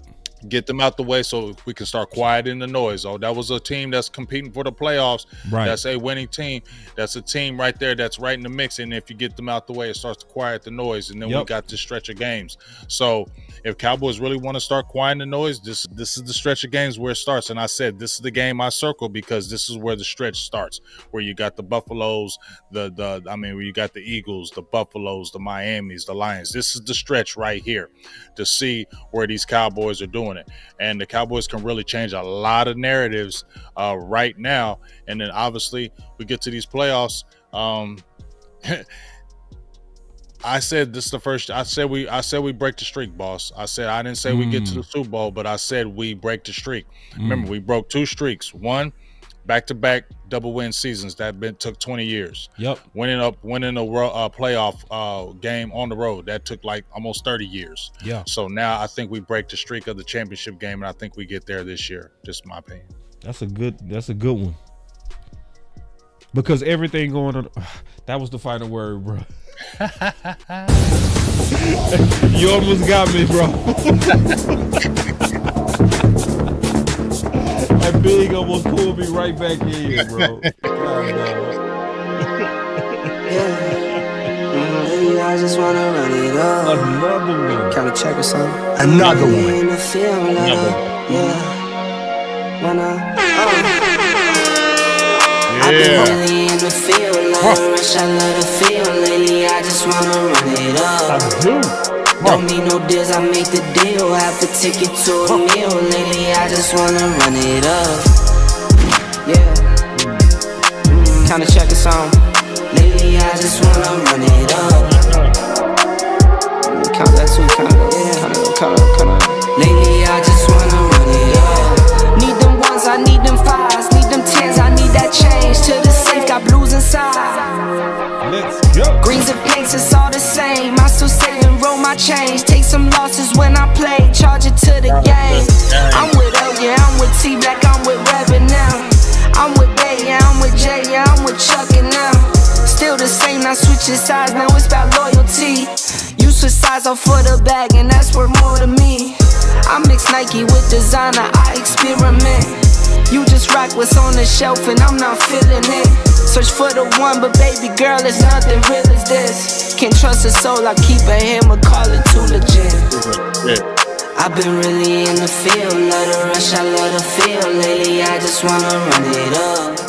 Get them out the way so we can start quieting the noise. Oh, that was a team that's competing for the playoffs. Right. That's a winning team. That's a team right there that's right in the mix. And if you get them out the way, it starts to quiet the noise. And then we got this stretch of games. So if Cowboys really want to start quieting the noise, this is the stretch of games where it starts. And I said this is the game I circled because this is where the stretch starts, where you got the Buffaloes, where you got the Eagles, the Buffaloes, the Miamis, the Lions. This is the stretch right here to see where these Cowboys are doing it. And the Cowboys can really change a lot of narratives right now. And then obviously we get to these playoffs. I said this is the first. I said we break the streak, boss. I didn't say we get to the Super Bowl, but I said we break the streak. Remember, we broke 2 streaks. One, back-to-back double-win seasons that took 20 years. Yep. Winning a playoff game on the road that took like almost 30 years. Yeah. So now I think we break the streak of the championship game, and I think we get there this year. Just my opinion. That's a good one. Because everything going on, that was the final word, bro. You almost got me, bro. That big almost pulled me right back in, bro. I just wanna run it up. Another one. Kinda check or something. Another one. In the field, I've been really in the field, love the rush, I love the feel. Lately, I just wanna run it up. Don't need no deals, I make the deal. Half a ticket to a meal. Lately, I just wanna run it up. Kinda check a song. Lately, I just wanna run it up. Count that too, count up. Lately, I just wanna run it up. Need them ones, I need them fives, need them tens, I need that change. To the safe, got blues inside. Let's go. Greens and pinks, it's all the same. I still save and roll my change. Take some losses when I play, charge it to the game. I'm with L, yeah, I'm with T Black, I'm with Reverend now. I'm with Bay, yeah, I'm with Jay, yeah, I'm with Chuck and now. Still the same, not switching sides, now it's about loyalty. You switch sides off for the bag, and that's worth more to me. I mix Nike with designer, I experiment. You just rock what's on the shelf, and I'm not feeling it. Search for the one, but baby girl, it's nothing real as this. Can't trust a soul, I keep a hammer, call it too legit. I've been really in the field, love the rush, I love the feel. Lately, I just wanna run it up.